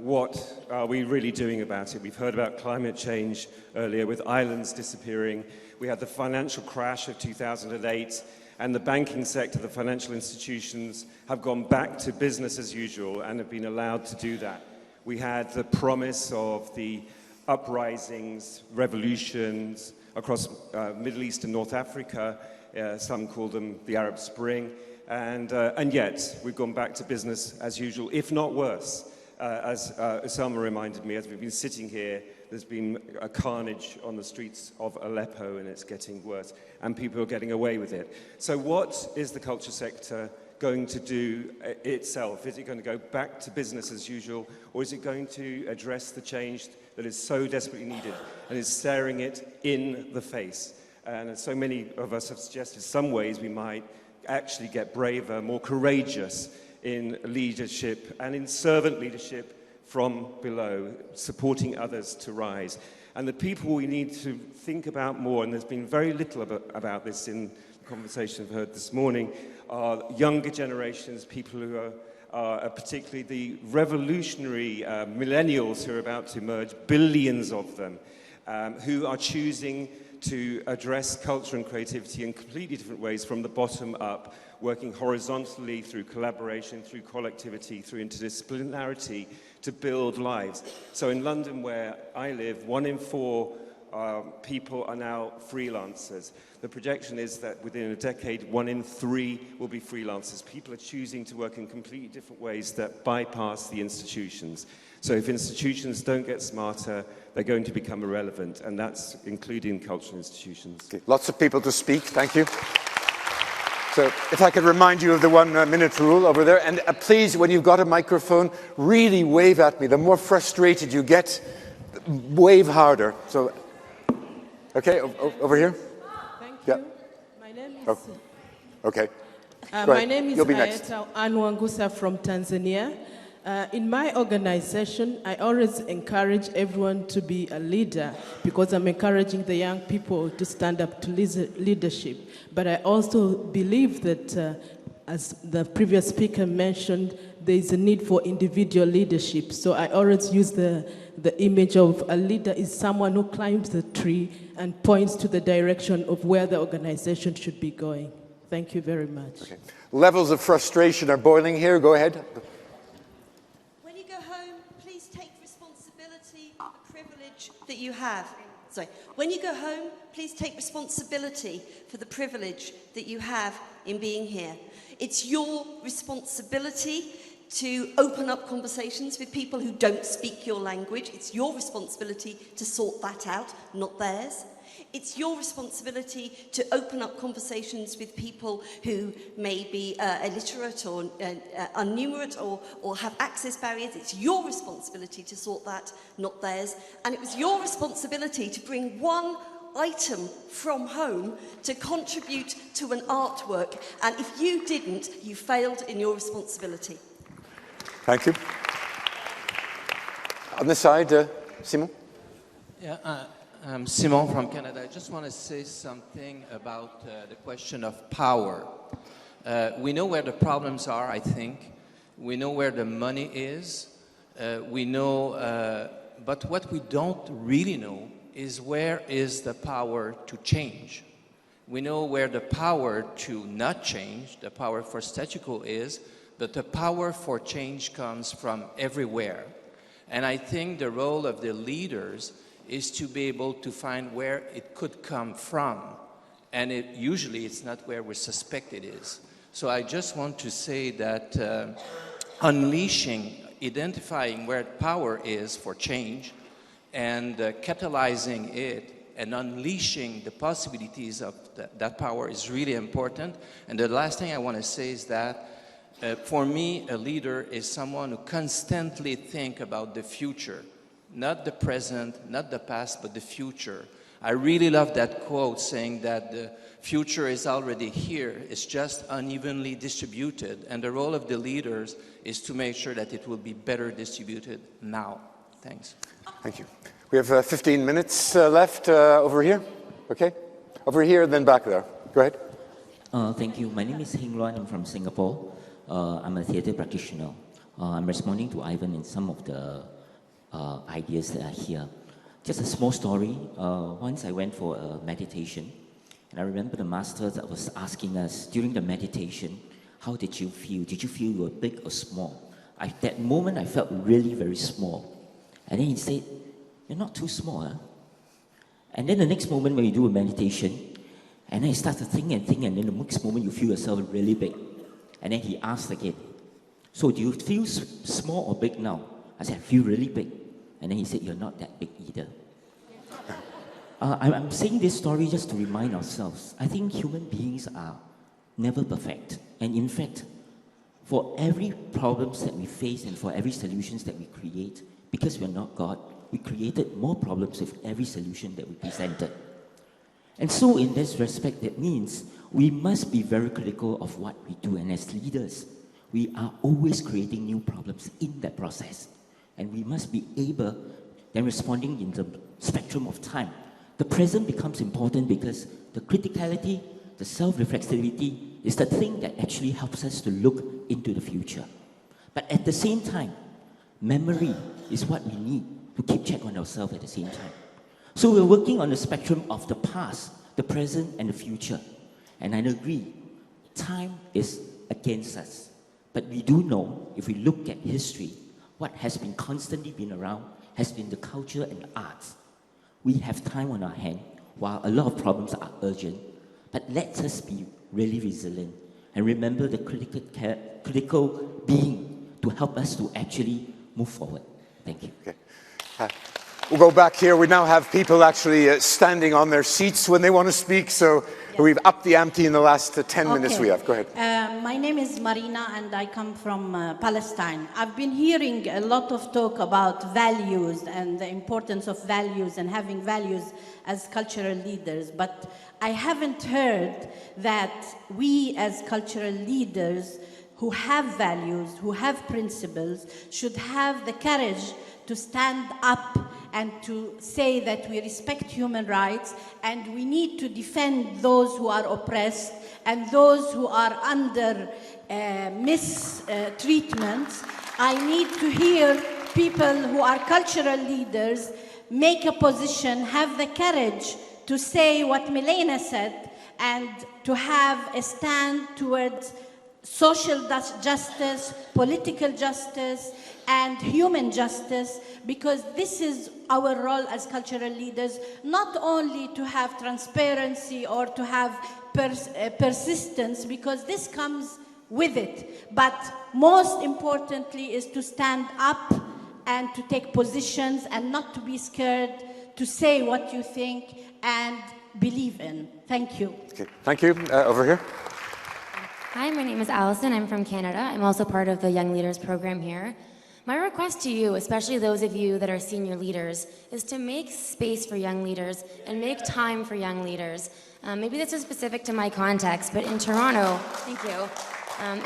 what are we really doing about it? We've heard about climate change earlier with islands disappearing. We had the financial crash of 2008, and the banking sector, the financial institutions, have gone back to business as usual and have been allowed to do that. We had the promise of the uprisings, revolutions, across Middle East and North Africa. Some call them the Arab Spring. And yet, we've gone back to business as usual, if not worse. As Usalma reminded me, as we've been sitting here, there's been a carnage on the streets of Aleppo, and it's getting worse, and people are getting away with it. So what is the culture sector going to do itself? Is it going to go back to business as usual, or is it going to address the change that is so desperately needed and is staring it in the face. And as so many of us have suggested, some ways we might actually get braver, more courageous in leadership and in servant leadership from below, supporting others to rise. And the people we need to think about more, and there's been very little about this in the conversation I've heard this morning, are younger generations, people who are particularly the revolutionary millennials who are about to emerge, billions of them, who are choosing to address culture and creativity in completely different ways from the bottom up, working horizontally through collaboration, through collectivity, through interdisciplinarity to build lives. So in London, where I live, 1 in 4 people are now freelancers. The projection is that within a decade, 1 in 3 will be freelancers. People are choosing to work in completely different ways that bypass the institutions. So if institutions don't get smarter, they're going to become irrelevant, and that's including cultural institutions. Okay. Lots of people to speak. Thank you. So if I could remind you of the 1 minute rule over there, and please, when you've got a microphone, really wave at me. The more frustrated you get, wave harder. So, okay, over here. Thank you. Yeah. My name is. Okay. My name is You'll be next. Ayeta Anwangusa from Tanzania. In my organization, I always encourage everyone to be a leader because I'm encouraging the young people to stand up to leadership. But I also believe that, as the previous speaker mentioned, there is a need for individual leadership. So I always use the image of a leader is someone who climbs the tree and points to the direction of where the organization should be going. Thank you very much. Okay. Levels of frustration are boiling here. Go ahead. When you go home, please take responsibility for the privilege that you have. Sorry. When you go home, please take responsibility for the privilege that you have in being here. It's your responsibility to open up conversations with people who don't speak your language. It's your responsibility to sort that out, not theirs. It's your responsibility to open up conversations with people who may be illiterate or unnumerate or have access barriers. It's your responsibility to sort that, not theirs. And it was your responsibility to bring one item from home to contribute to an artwork. And if you didn't, you failed in your responsibility. Thank you. On this side, Simon? Yeah, I'm Simon from Canada. I just want to say something about the question of power. We know where the problems are, I think. We know where the money is. We know, but what we don't really know is where is the power to change. We know where the power to not change, the power for statu quo is, but the power for change comes from everywhere. And I think the role of the leaders is to be able to find where it could come from. And usually it's not where we suspect it is. So I just want to say that unleashing, identifying where power is for change and catalyzing it and unleashing the possibilities of that power is really important. And the last thing I want to say is that for me, a leader is someone who constantly thinks about the future. Not the present, not the past, but the future. I really love that quote saying that the future is already here. It's just unevenly distributed. And the role of the leaders is to make sure that it will be better distributed now. Thanks. Thank you. We have 15 minutes left over here. Okay? Over here, then back there. Go ahead. Thank you. My name is Hing Luan. I'm from Singapore. I'm a theatre practitioner. I'm responding to Ivan in some of the ideas that are here. Just a small story. Once I went for a meditation, and I remember the master that was asking us during the meditation, how did you feel? Did you feel you were big or small? At that moment, I felt really very small. And then he said, you're not too small, huh? And then the next moment when you do a meditation, and then you start to think, and then the next moment you feel yourself really big. And then he asked again, so do you feel small or big now? I said, I feel really big. And then he said, you're not that big either. I'm saying this story just to remind ourselves. I think human beings are never perfect. And in fact, for every problems that we face and for every solutions that we create, because we're not God, we created more problems with every solution that we presented. And so in this respect, that means we must be very critical of what we do. And as leaders, we are always creating new problems in that process. And we must be able, then responding in the spectrum of time. The present becomes important because the criticality, the self-reflexivity is the thing that actually helps us to look into the future. But at the same time, memory is what we need to keep check on ourselves at the same time. So we're working on the spectrum of the past, the present, and the future. And I agree, time is against us. But we do know, if we look at history, what has been constantly been around has been the culture and the arts. We have time on our hand, while a lot of problems are urgent, but let us be really resilient and remember the critical being to help us to actually move forward. Thank you. Okay. We'll go back here. We now have people actually standing on their seats when they want to speak, so we've upped the ante in the last 10 minutes we have. Go ahead. My name is Marina and I come from Palestine. I've been hearing a lot of talk about values and the importance of values and having values as cultural leaders, but I haven't heard that we as cultural leaders who have values, who have principles, should have the courage to stand up and to say that we respect human rights and we need to defend those who are oppressed and those who are under mistreatment. I need to hear people who are cultural leaders make a position, have the courage to say what Milena said and to have a stand towards social justice, political justice, and human justice, because this is our role as cultural leaders, not only to have transparency or to have persistence, because this comes with it, but most importantly is to stand up and to take positions and not to be scared to say what you think and believe in. Thank you. Okay. Thank you. Over here. Hi, my name is Allison. I'm from Canada. I'm also part of the Young Leaders program here. My request to you, especially those of you that are senior leaders, is to make space for young leaders and make time for young leaders. Maybe this is specific to my context, but in Toronto, thank you.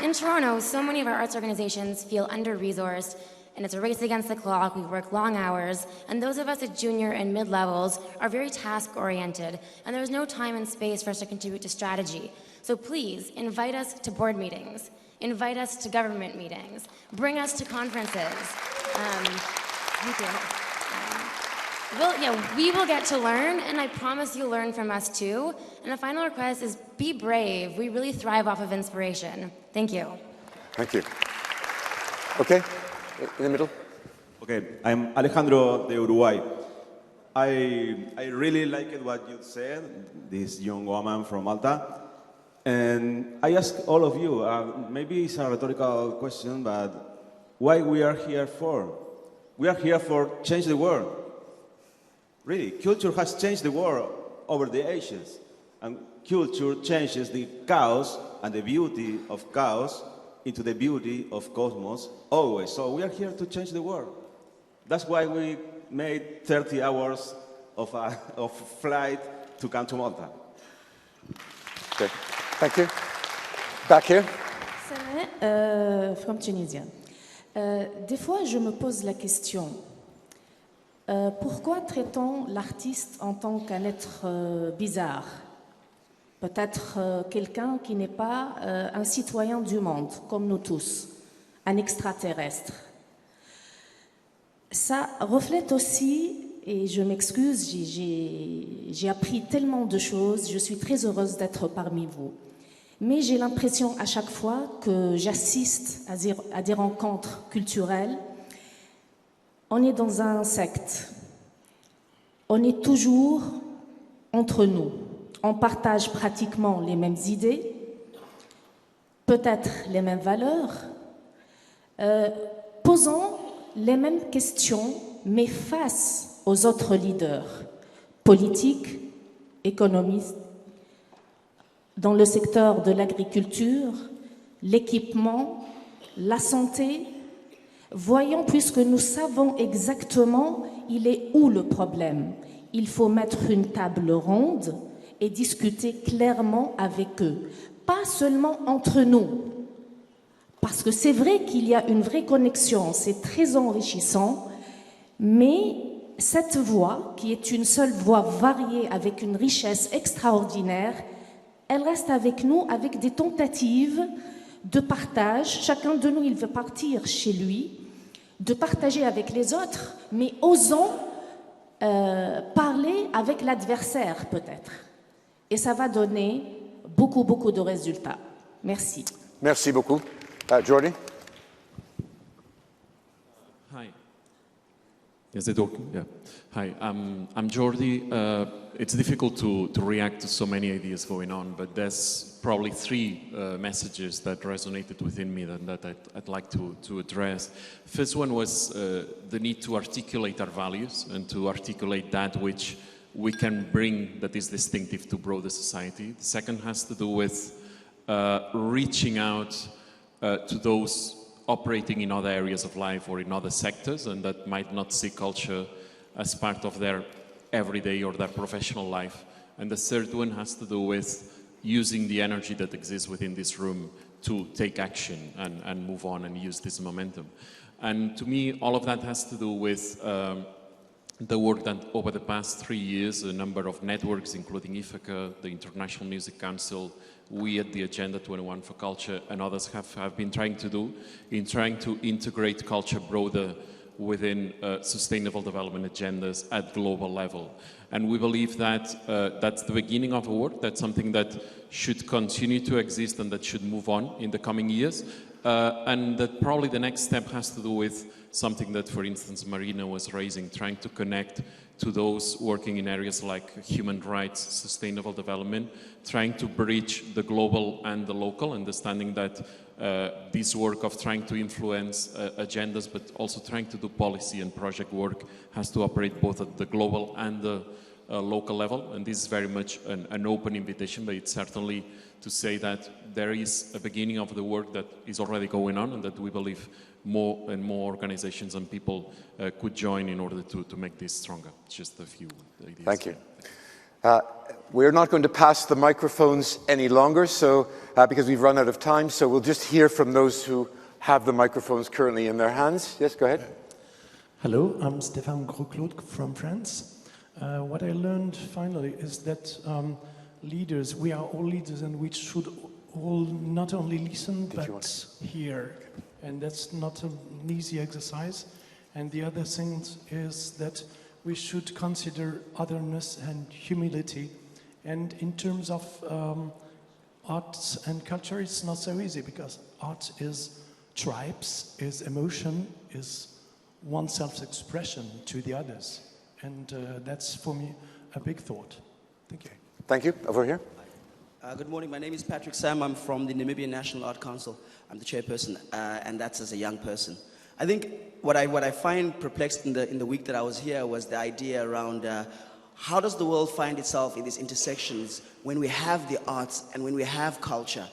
In Toronto, so many of our arts organizations feel under-resourced, and it's a race against the clock. We work long hours, and those of us at junior and mid-levels are very task-oriented, and there's no time and space for us to contribute to strategy. So please, invite us to board meetings, invite us to government meetings, bring us to conferences. Thank you. We will get to learn, and I promise you'll learn from us too. And a final request is be brave. We really thrive off of inspiration. Thank you. Thank you. Okay, in the middle. Okay, I'm Alejandro de Uruguay. I really liked what you said, this young woman from Malta. And I ask all of you, maybe it's a rhetorical question, but why we are here for? We are here for change the world. Really, culture has changed the world over the ages. And culture changes the chaos and the beauty of chaos into the beauty of cosmos always. So we are here to change the world. That's why we made 30 hours of flight to come to Malta. Okay. Thank you. Back here. From Tunisia. Des fois, je me pose la question, pourquoi traitons l'artiste en tant qu'un être bizarre? Peut-être quelqu'un qui n'est pas un citoyen du monde, comme nous tous, un extraterrestre. Ça reflète aussi, et je m'excuse, j'ai appris tellement de choses, je suis très heureuse d'être parmi vous. Mais j'ai l'impression à chaque fois que j'assiste à des rencontres culturelles, on est dans un secte. On est toujours entre nous. On partage pratiquement les mêmes idées, peut-être les mêmes valeurs, posant les mêmes questions, mais face aux autres leaders politiques, économistes, dans le secteur de l'agriculture, l'équipement, la santé. Voyons, puisque nous savons exactement il est où le problème. Il faut mettre une table ronde et discuter clairement avec eux. Pas seulement entre nous. Parce que c'est vrai qu'il y a une vraie connexion, c'est très enrichissant, mais cette voix, qui est une seule voix variée avec une richesse extraordinaire, elle reste avec nous avec des tentatives de partage. Chacun de nous, il veut partir chez lui, de partager avec les autres, mais osons parler avec l'adversaire peut-être. Et ça va donner beaucoup, beaucoup de résultats. Merci. Merci beaucoup. Jordi? Hi. Is it okay? Yeah. Hi, I'm Jordi. It's difficult to react to so many ideas going on, but there's probably three messages that resonated within me that I'd like to address. First one was the need to articulate our values and to articulate that which we can bring that is distinctive to broader society. The second has to do with reaching out to those operating in other areas of life or in other sectors and that might not see culture as part of their everyday or their professional life. And the third one has to do with using the energy that exists within this room to take action and move on and use this momentum. And to me, all of that has to do with the work that over the past 3 years, a number of networks, including IFACA, the International Music Council, we at the Agenda 21 for Culture and others have been trying to do in trying to integrate culture broader within sustainable development agendas at global level. And we believe that that's the beginning of a work, that's something that should continue to exist and that should move on in the coming years. And that probably the next step has to do with something that, for instance, Marina was raising, trying to connect to those working in areas like human rights, sustainable development, trying to bridge the global and the local, understanding that this work of trying to influence agendas, but also trying to do policy and project work has to operate both at the global and the local level. And this is very much an open invitation, but it's certainly to say that there is a beginning of the work that is already going on and that we believe more and more organizations and people could join in order to make this stronger. Just a few ideas. Thank you. We're not going to pass the microphones any longer, so because we've run out of time, so we'll just hear from those who have the microphones currently in their hands. Yes, go ahead. Hello, I'm Stéphane Grosclaude from France. What I learned finally is that leaders, we are all leaders and we should all not only listen but hear. And that's not an easy exercise. And the other thing is that we should consider otherness and humility. And in terms of arts and culture, it's not so easy because art is tribes, is emotion, is one's self-expression to the others. And that's, for me, a big thought. Thank you. Thank you. Over here. Good morning. My name is Patrick Sam. I'm from the Namibian National Art Council. I'm the chairperson, and that's as a young person. I think what I find perplexed in the week that I was here was the idea around how does the world find itself in these intersections when we have the arts and when we have culture?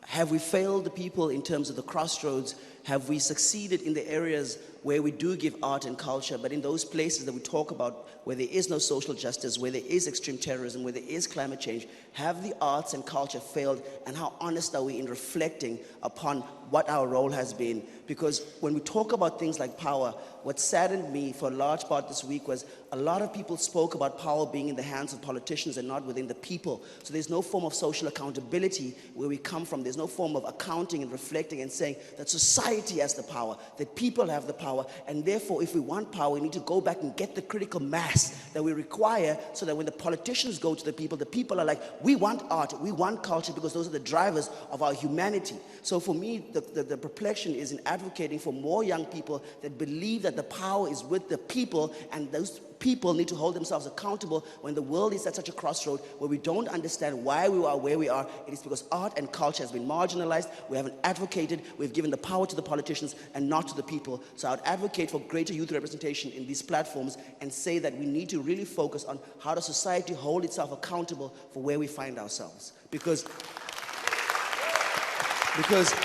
Have we failed the people in terms of the crossroads? Have we succeeded in the areas where we do give art and culture, but in those places that we talk about where there is no social justice, where there is extreme terrorism, where there is climate change, have the arts and culture failed? And how honest are we in reflecting upon what our role has been? Because when we talk about things like power, what saddened me for a large part this week was a lot of people spoke about power being in the hands of politicians and not within the people. So there's no form of social accountability where we come from. There's no form of accounting and reflecting and saying that society has the power, that people have the power, and therefore if we want power, we need to go back and get the critical mass that we require so that when the politicians go to the people are like, we want art, we want culture, because those are the drivers of our humanity. So for me, the perplexion is in advocating for more young people that believe that the power is with the people, and those people need to hold themselves accountable when the world is at such a crossroad where we don't understand why we are where we are. It is because art and culture has been marginalized. We haven't advocated. We've given the power to the politicians and not to the people. So I would advocate for greater youth representation in these platforms and say that we need to really focus on how does society hold itself accountable for where we find ourselves. Because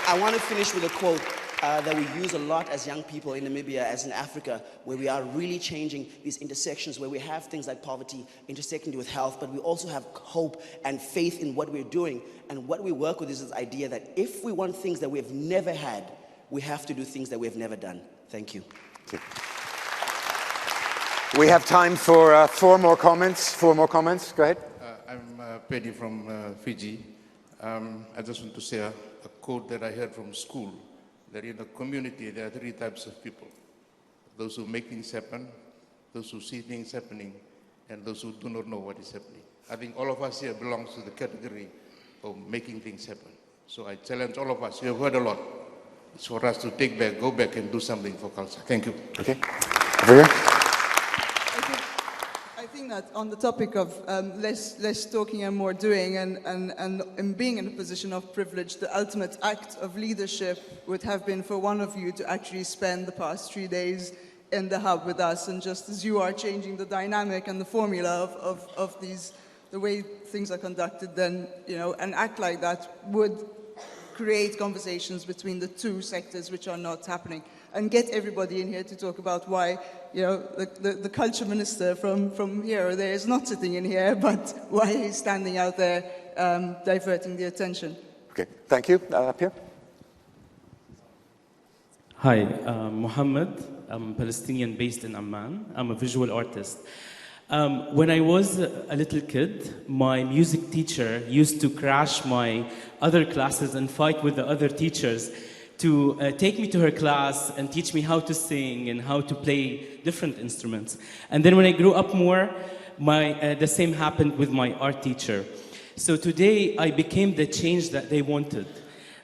I want to finish with a quote. that we use a lot as young people in Namibia, as in Africa, where we are really changing these intersections, where we have things like poverty intersecting with health, but we also have hope and faith in what we're doing. And what we work with is this idea that if we want things that we've never had, we have to do things that we've never done. Thank you. Thank you. We have time for 4 more comments. 4 more comments. Go ahead. I'm Penny from Fiji. I just want to say a quote that I heard from school, that in a community there are 3 types of people. Those who make things happen, those who see things happening, and those who do not know what is happening. I think all of us here belongs to the category of making things happen. So I challenge all of us. You have heard a lot. It's for us to take back, go back and do something for culture. Thank you. Okay. Over here. I think that on the topic of less talking and more doing, and being in a position of privilege, the ultimate act of leadership would have been for one of you to actually spend the past 3 days in the hub with us, and just as you are changing the dynamic and the formula of these, the way things are conducted, then, you know, an act like that would create conversations between the 2 sectors which are not happening, and get everybody in here to talk about why, you know, the culture minister from here or there is not sitting in here, but why he's standing out there diverting the attention. Okay, thank you. Up here. Hi, Mohammed. I'm Palestinian based in Amman. I'm a visual artist. When I was a little kid, my music teacher used to crash my other classes and fight with the other teachers to take me to her class and teach me how to sing and how to play different instruments. And then when I grew up more, the same happened with my art teacher. So today I became the change that they wanted.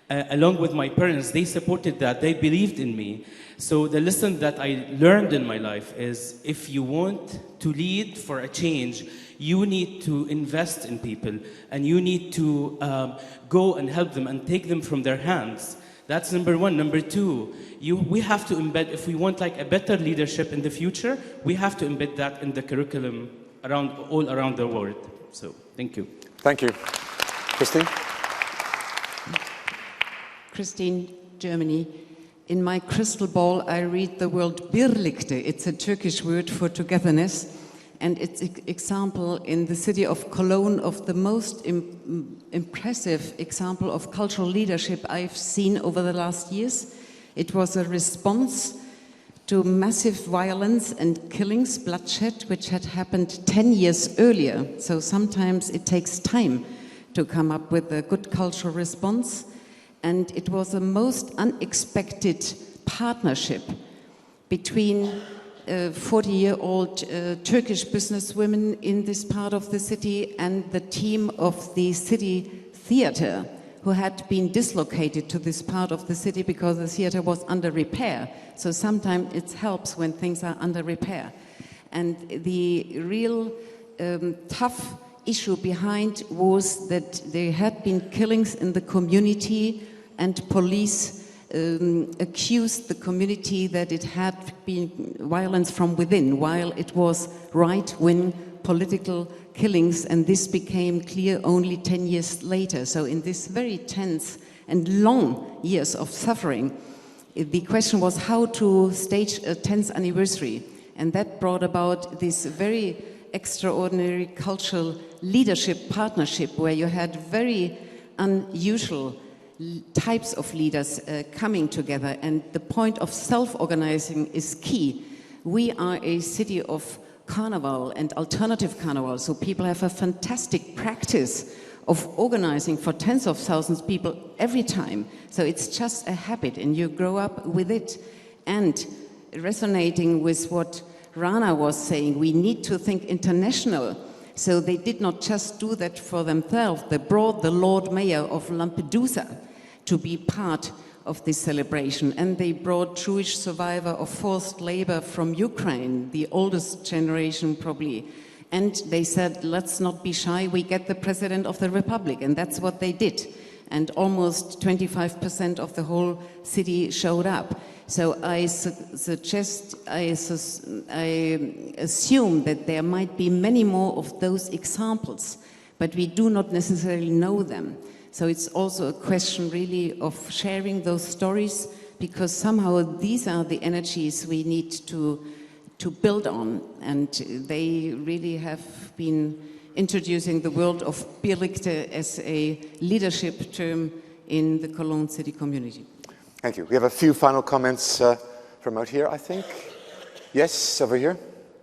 Along with my parents, they supported that, they believed in me. So the lesson that I learned in my life is, if you want to lead for a change, you need to invest in people, and you need to go and help them and take them from their hands. That's number 1. Number 2, we have to embed, if we want like a better leadership in the future, we have to embed that in the curriculum all around the world. So, thank you. Thank you. Christine? Christine, Germany. In my crystal ball, I read the word birlikte. It's a Turkish word for togetherness. And it's an example in the city of Cologne of the most impressive example of cultural leadership I've seen over the last years. It was a response to massive violence and killings, bloodshed, which had happened 10 years earlier. So sometimes it takes time to come up with a good cultural response. And it was a most unexpected partnership between 40-year-old Turkish businesswomen in this part of the city and the team of the city theater, who had been dislocated to this part of the city because the theater was under repair. So sometimes it helps when things are under repair. And the real tough issue behind was that there had been killings in the community, and police accused the community that it had been violence from within, while it was right-wing political killings, and this became clear only 10 years later. So in this very tense and long years of suffering, the question was how to stage a 10th anniversary, and that brought about this very extraordinary cultural leadership partnership where you had very unusual types of leaders coming together, and the point of self-organizing is key. We are a city of carnival and alternative carnival, so people have a fantastic practice of organizing for tens of thousands of people every time. So it's just a habit, and you grow up with it. And resonating with what Rana was saying, we need to think international. So they did not just do that for themselves. They brought the Lord Mayor of Lampedusa to be part of this celebration. And they brought Jewish survivor of forced labor from Ukraine, the oldest generation probably. And they said, let's not be shy, we get the President of the Republic. And that's what they did. And almost 25% of the whole city showed up. So I assume that there might be many more of those examples, but we do not necessarily know them. So it's also a question really of sharing those stories, because somehow these are the energies we need to build on, and they really have been introducing the word of Birlikte as a leadership term in the Cologne city community. Thank you. We have a few final comments from out here, I think. Yes, over here,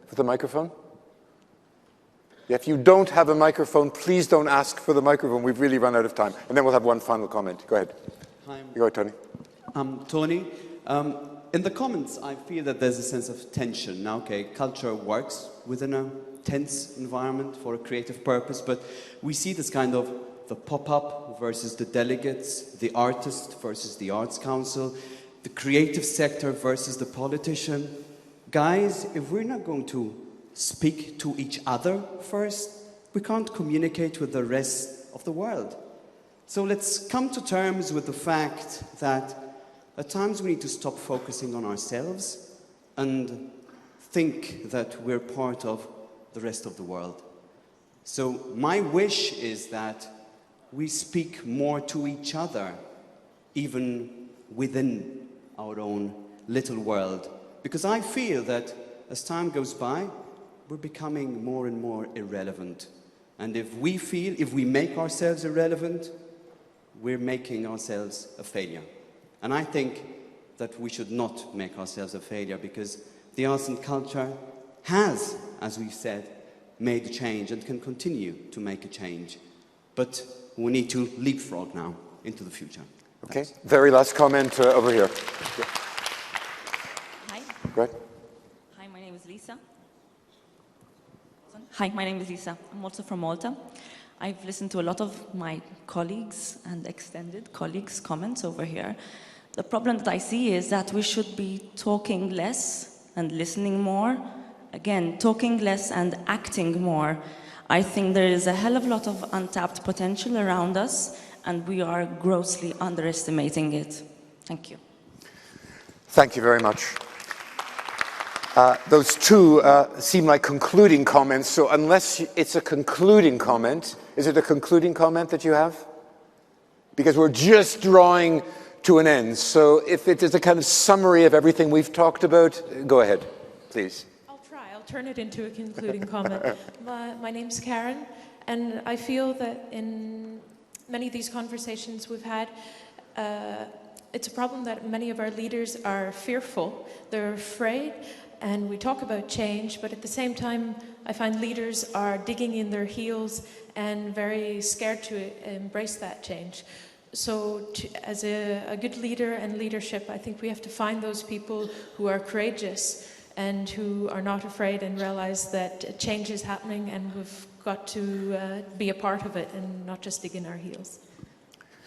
with the microphone. If you don't have a microphone, please don't ask for the microphone. We've really run out of time. And then we'll have one final comment. Go ahead. Hi. Go ahead, Tony. Tony. In the comments, I feel that there's a sense of tension. Now, okay, culture works within a tense environment for a creative purpose, but we see this kind of the pop-up versus the delegates, the artist versus the arts council, the creative sector versus the politician. Guys, if we're not going to speak to each other first, we can't communicate with the rest of the world. So let's come to terms with the fact that at times we need to stop focusing on ourselves and think that we're part of the rest of the world. So my wish is that we speak more to each other, even within our own little world. Because I feel that as time goes by, we're becoming more and more irrelevant. And if we make ourselves irrelevant, we're making ourselves a failure. And I think that we should not make ourselves a failure, because the arts and culture has, as we've said, made a change and can continue to make a change. But we need to leapfrog now into the future. Okay, very last comment over here. Yeah. Hi. Go ahead. Hi, my name is Lisa. Hi, my name is Lisa. I'm also from Malta. I've listened to a lot of my colleagues and extended colleagues' comments over here. The problem that I see is that we should be talking less and listening more. Again, talking less and acting more. I think there is a hell of a lot of untapped potential around us, and we are grossly underestimating it. Thank you. Thank you very much. Those two seem like concluding comments, so unless it's a concluding comment, is it a concluding comment that you have? Because we're just drawing to an end, so if it is a kind of summary of everything we've talked about, go ahead, please. I'll turn it into a concluding comment. My name's Karen, and I feel that in many of these conversations we've had, it's a problem that many of our leaders are fearful. They're afraid, and we talk about change, but at the same time, I find leaders are digging in their heels and very scared to embrace that change. So as a good leader and leadership, I think we have to find those people who are courageous and who are not afraid and realize that change is happening, and we've got to be a part of it and not just dig in our heels.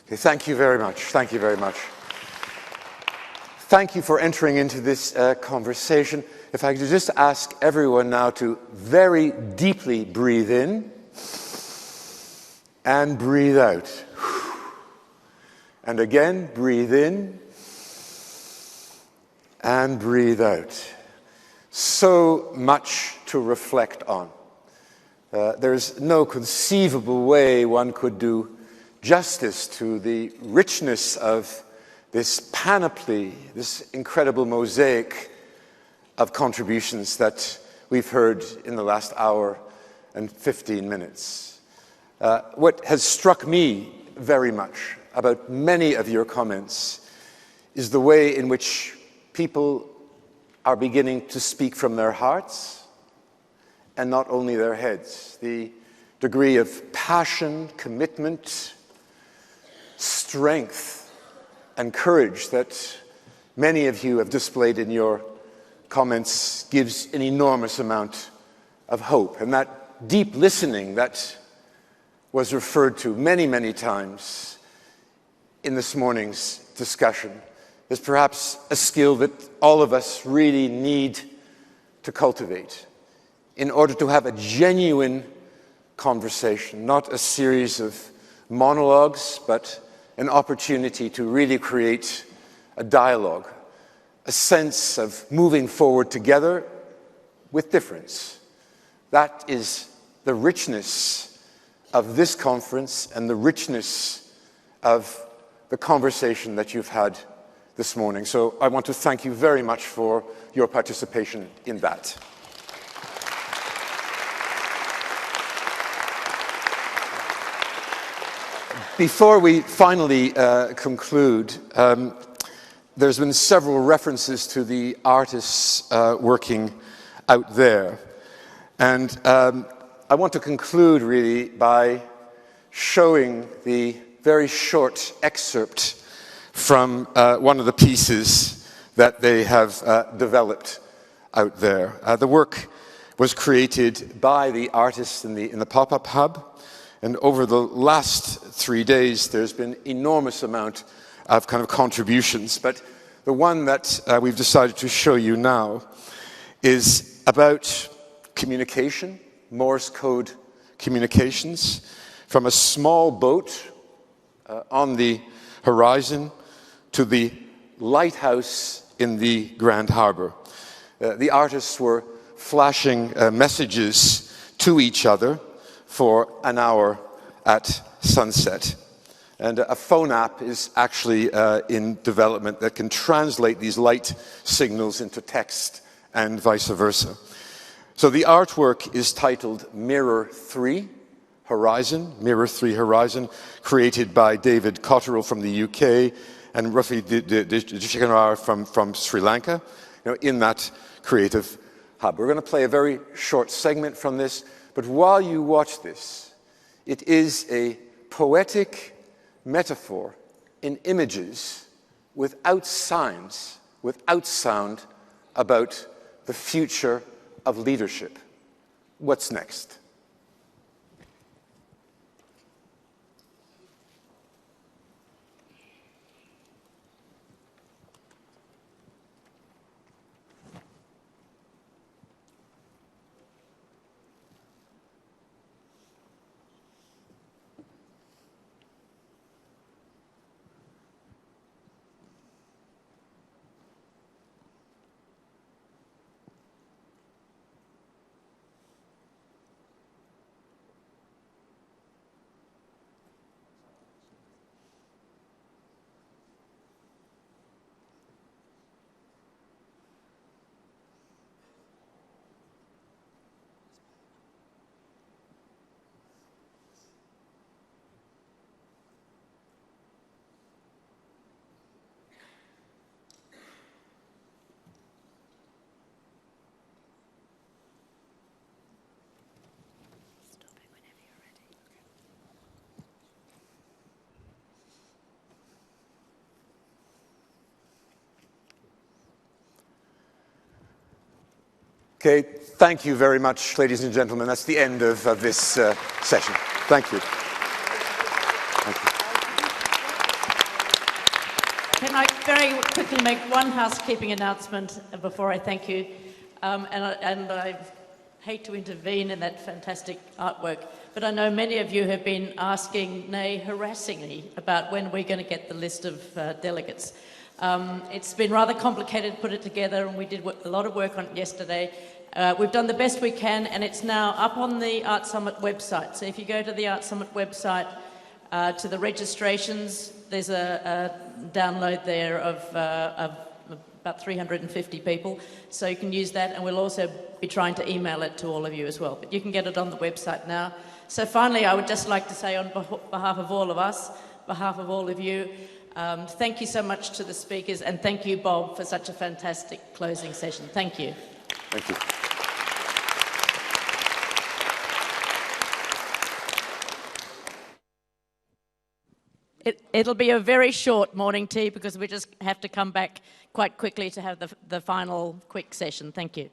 Okay, thank you very much. Thank you very much. Thank you for entering into this conversation. If I could just ask everyone now to very deeply breathe in and breathe out. And again, breathe in and breathe out. So much to reflect on. There's no conceivable way one could do justice to the richness of this panoply, this incredible mosaic of contributions that we've heard in the last hour and 15 minutes. What has struck me very much about many of your comments is the way in which people are beginning to speak from their hearts and not only their heads. The degree of passion, commitment, strength, and courage that many of you have displayed in your comments gives an enormous amount of hope. And that deep listening that was referred to many, many times in this morning's discussion is perhaps a skill that all of us really need to cultivate in order to have a genuine conversation, not a series of monologues, but an opportunity to really create a dialogue, a sense of moving forward together with difference. That is the richness of this conference and the richness of the conversation that you've had this morning. So I want to thank you very much for your participation in that. Before we finally conclude, there's been several references to the artists working out there. And I want to conclude really by showing the very short excerpt from one of the pieces that they have developed out there. The work was created by the artists in the pop-up hub. And over the last 3 days, there's been enormous amount of kind of contributions. But the one that we've decided to show you now is about communication, Morse code communications, from a small boat on the horizon to the lighthouse in the Grand Harbor. The artists were flashing messages to each other for an hour at sunset. And a phone app is actually in development that can translate these light signals into text and vice versa. So the artwork is titled Mirror 3 Horizon, Mirror 3 Horizon, created by David Cotterill from the UK and Rafi Dishikanar from Sri Lanka, in that creative hub. We're going to play a very short segment from this. But while you watch this, it is a poetic metaphor in images without signs, without sound, about the future of leadership. What's next? Okay, thank you very much, ladies and gentlemen. That's the end of this session. Thank you. Thank you. Can I very quickly make one housekeeping announcement before I thank you? And I hate to intervene in that fantastic artwork, but I know many of you have been asking, nay, harassingly, about when we're going to get the list of delegates. It's been rather complicated to put it together, and we did a lot of work on it yesterday. We've done the best we can, and it's now up on the Art Summit website. So if you go to the Art Summit website, to the registrations, there's a download there of about 350 people. So you can use that, and we'll also be trying to email it to all of you as well. But you can get it on the website now. So finally, I would just like to say on behalf of all of us, behalf of all of you, thank you so much to the speakers, and thank you, Bob, for such a fantastic closing session. Thank you. Thank you. It'll be a very short morning tea because we just have to come back quite quickly to have the final quick session. Thank you.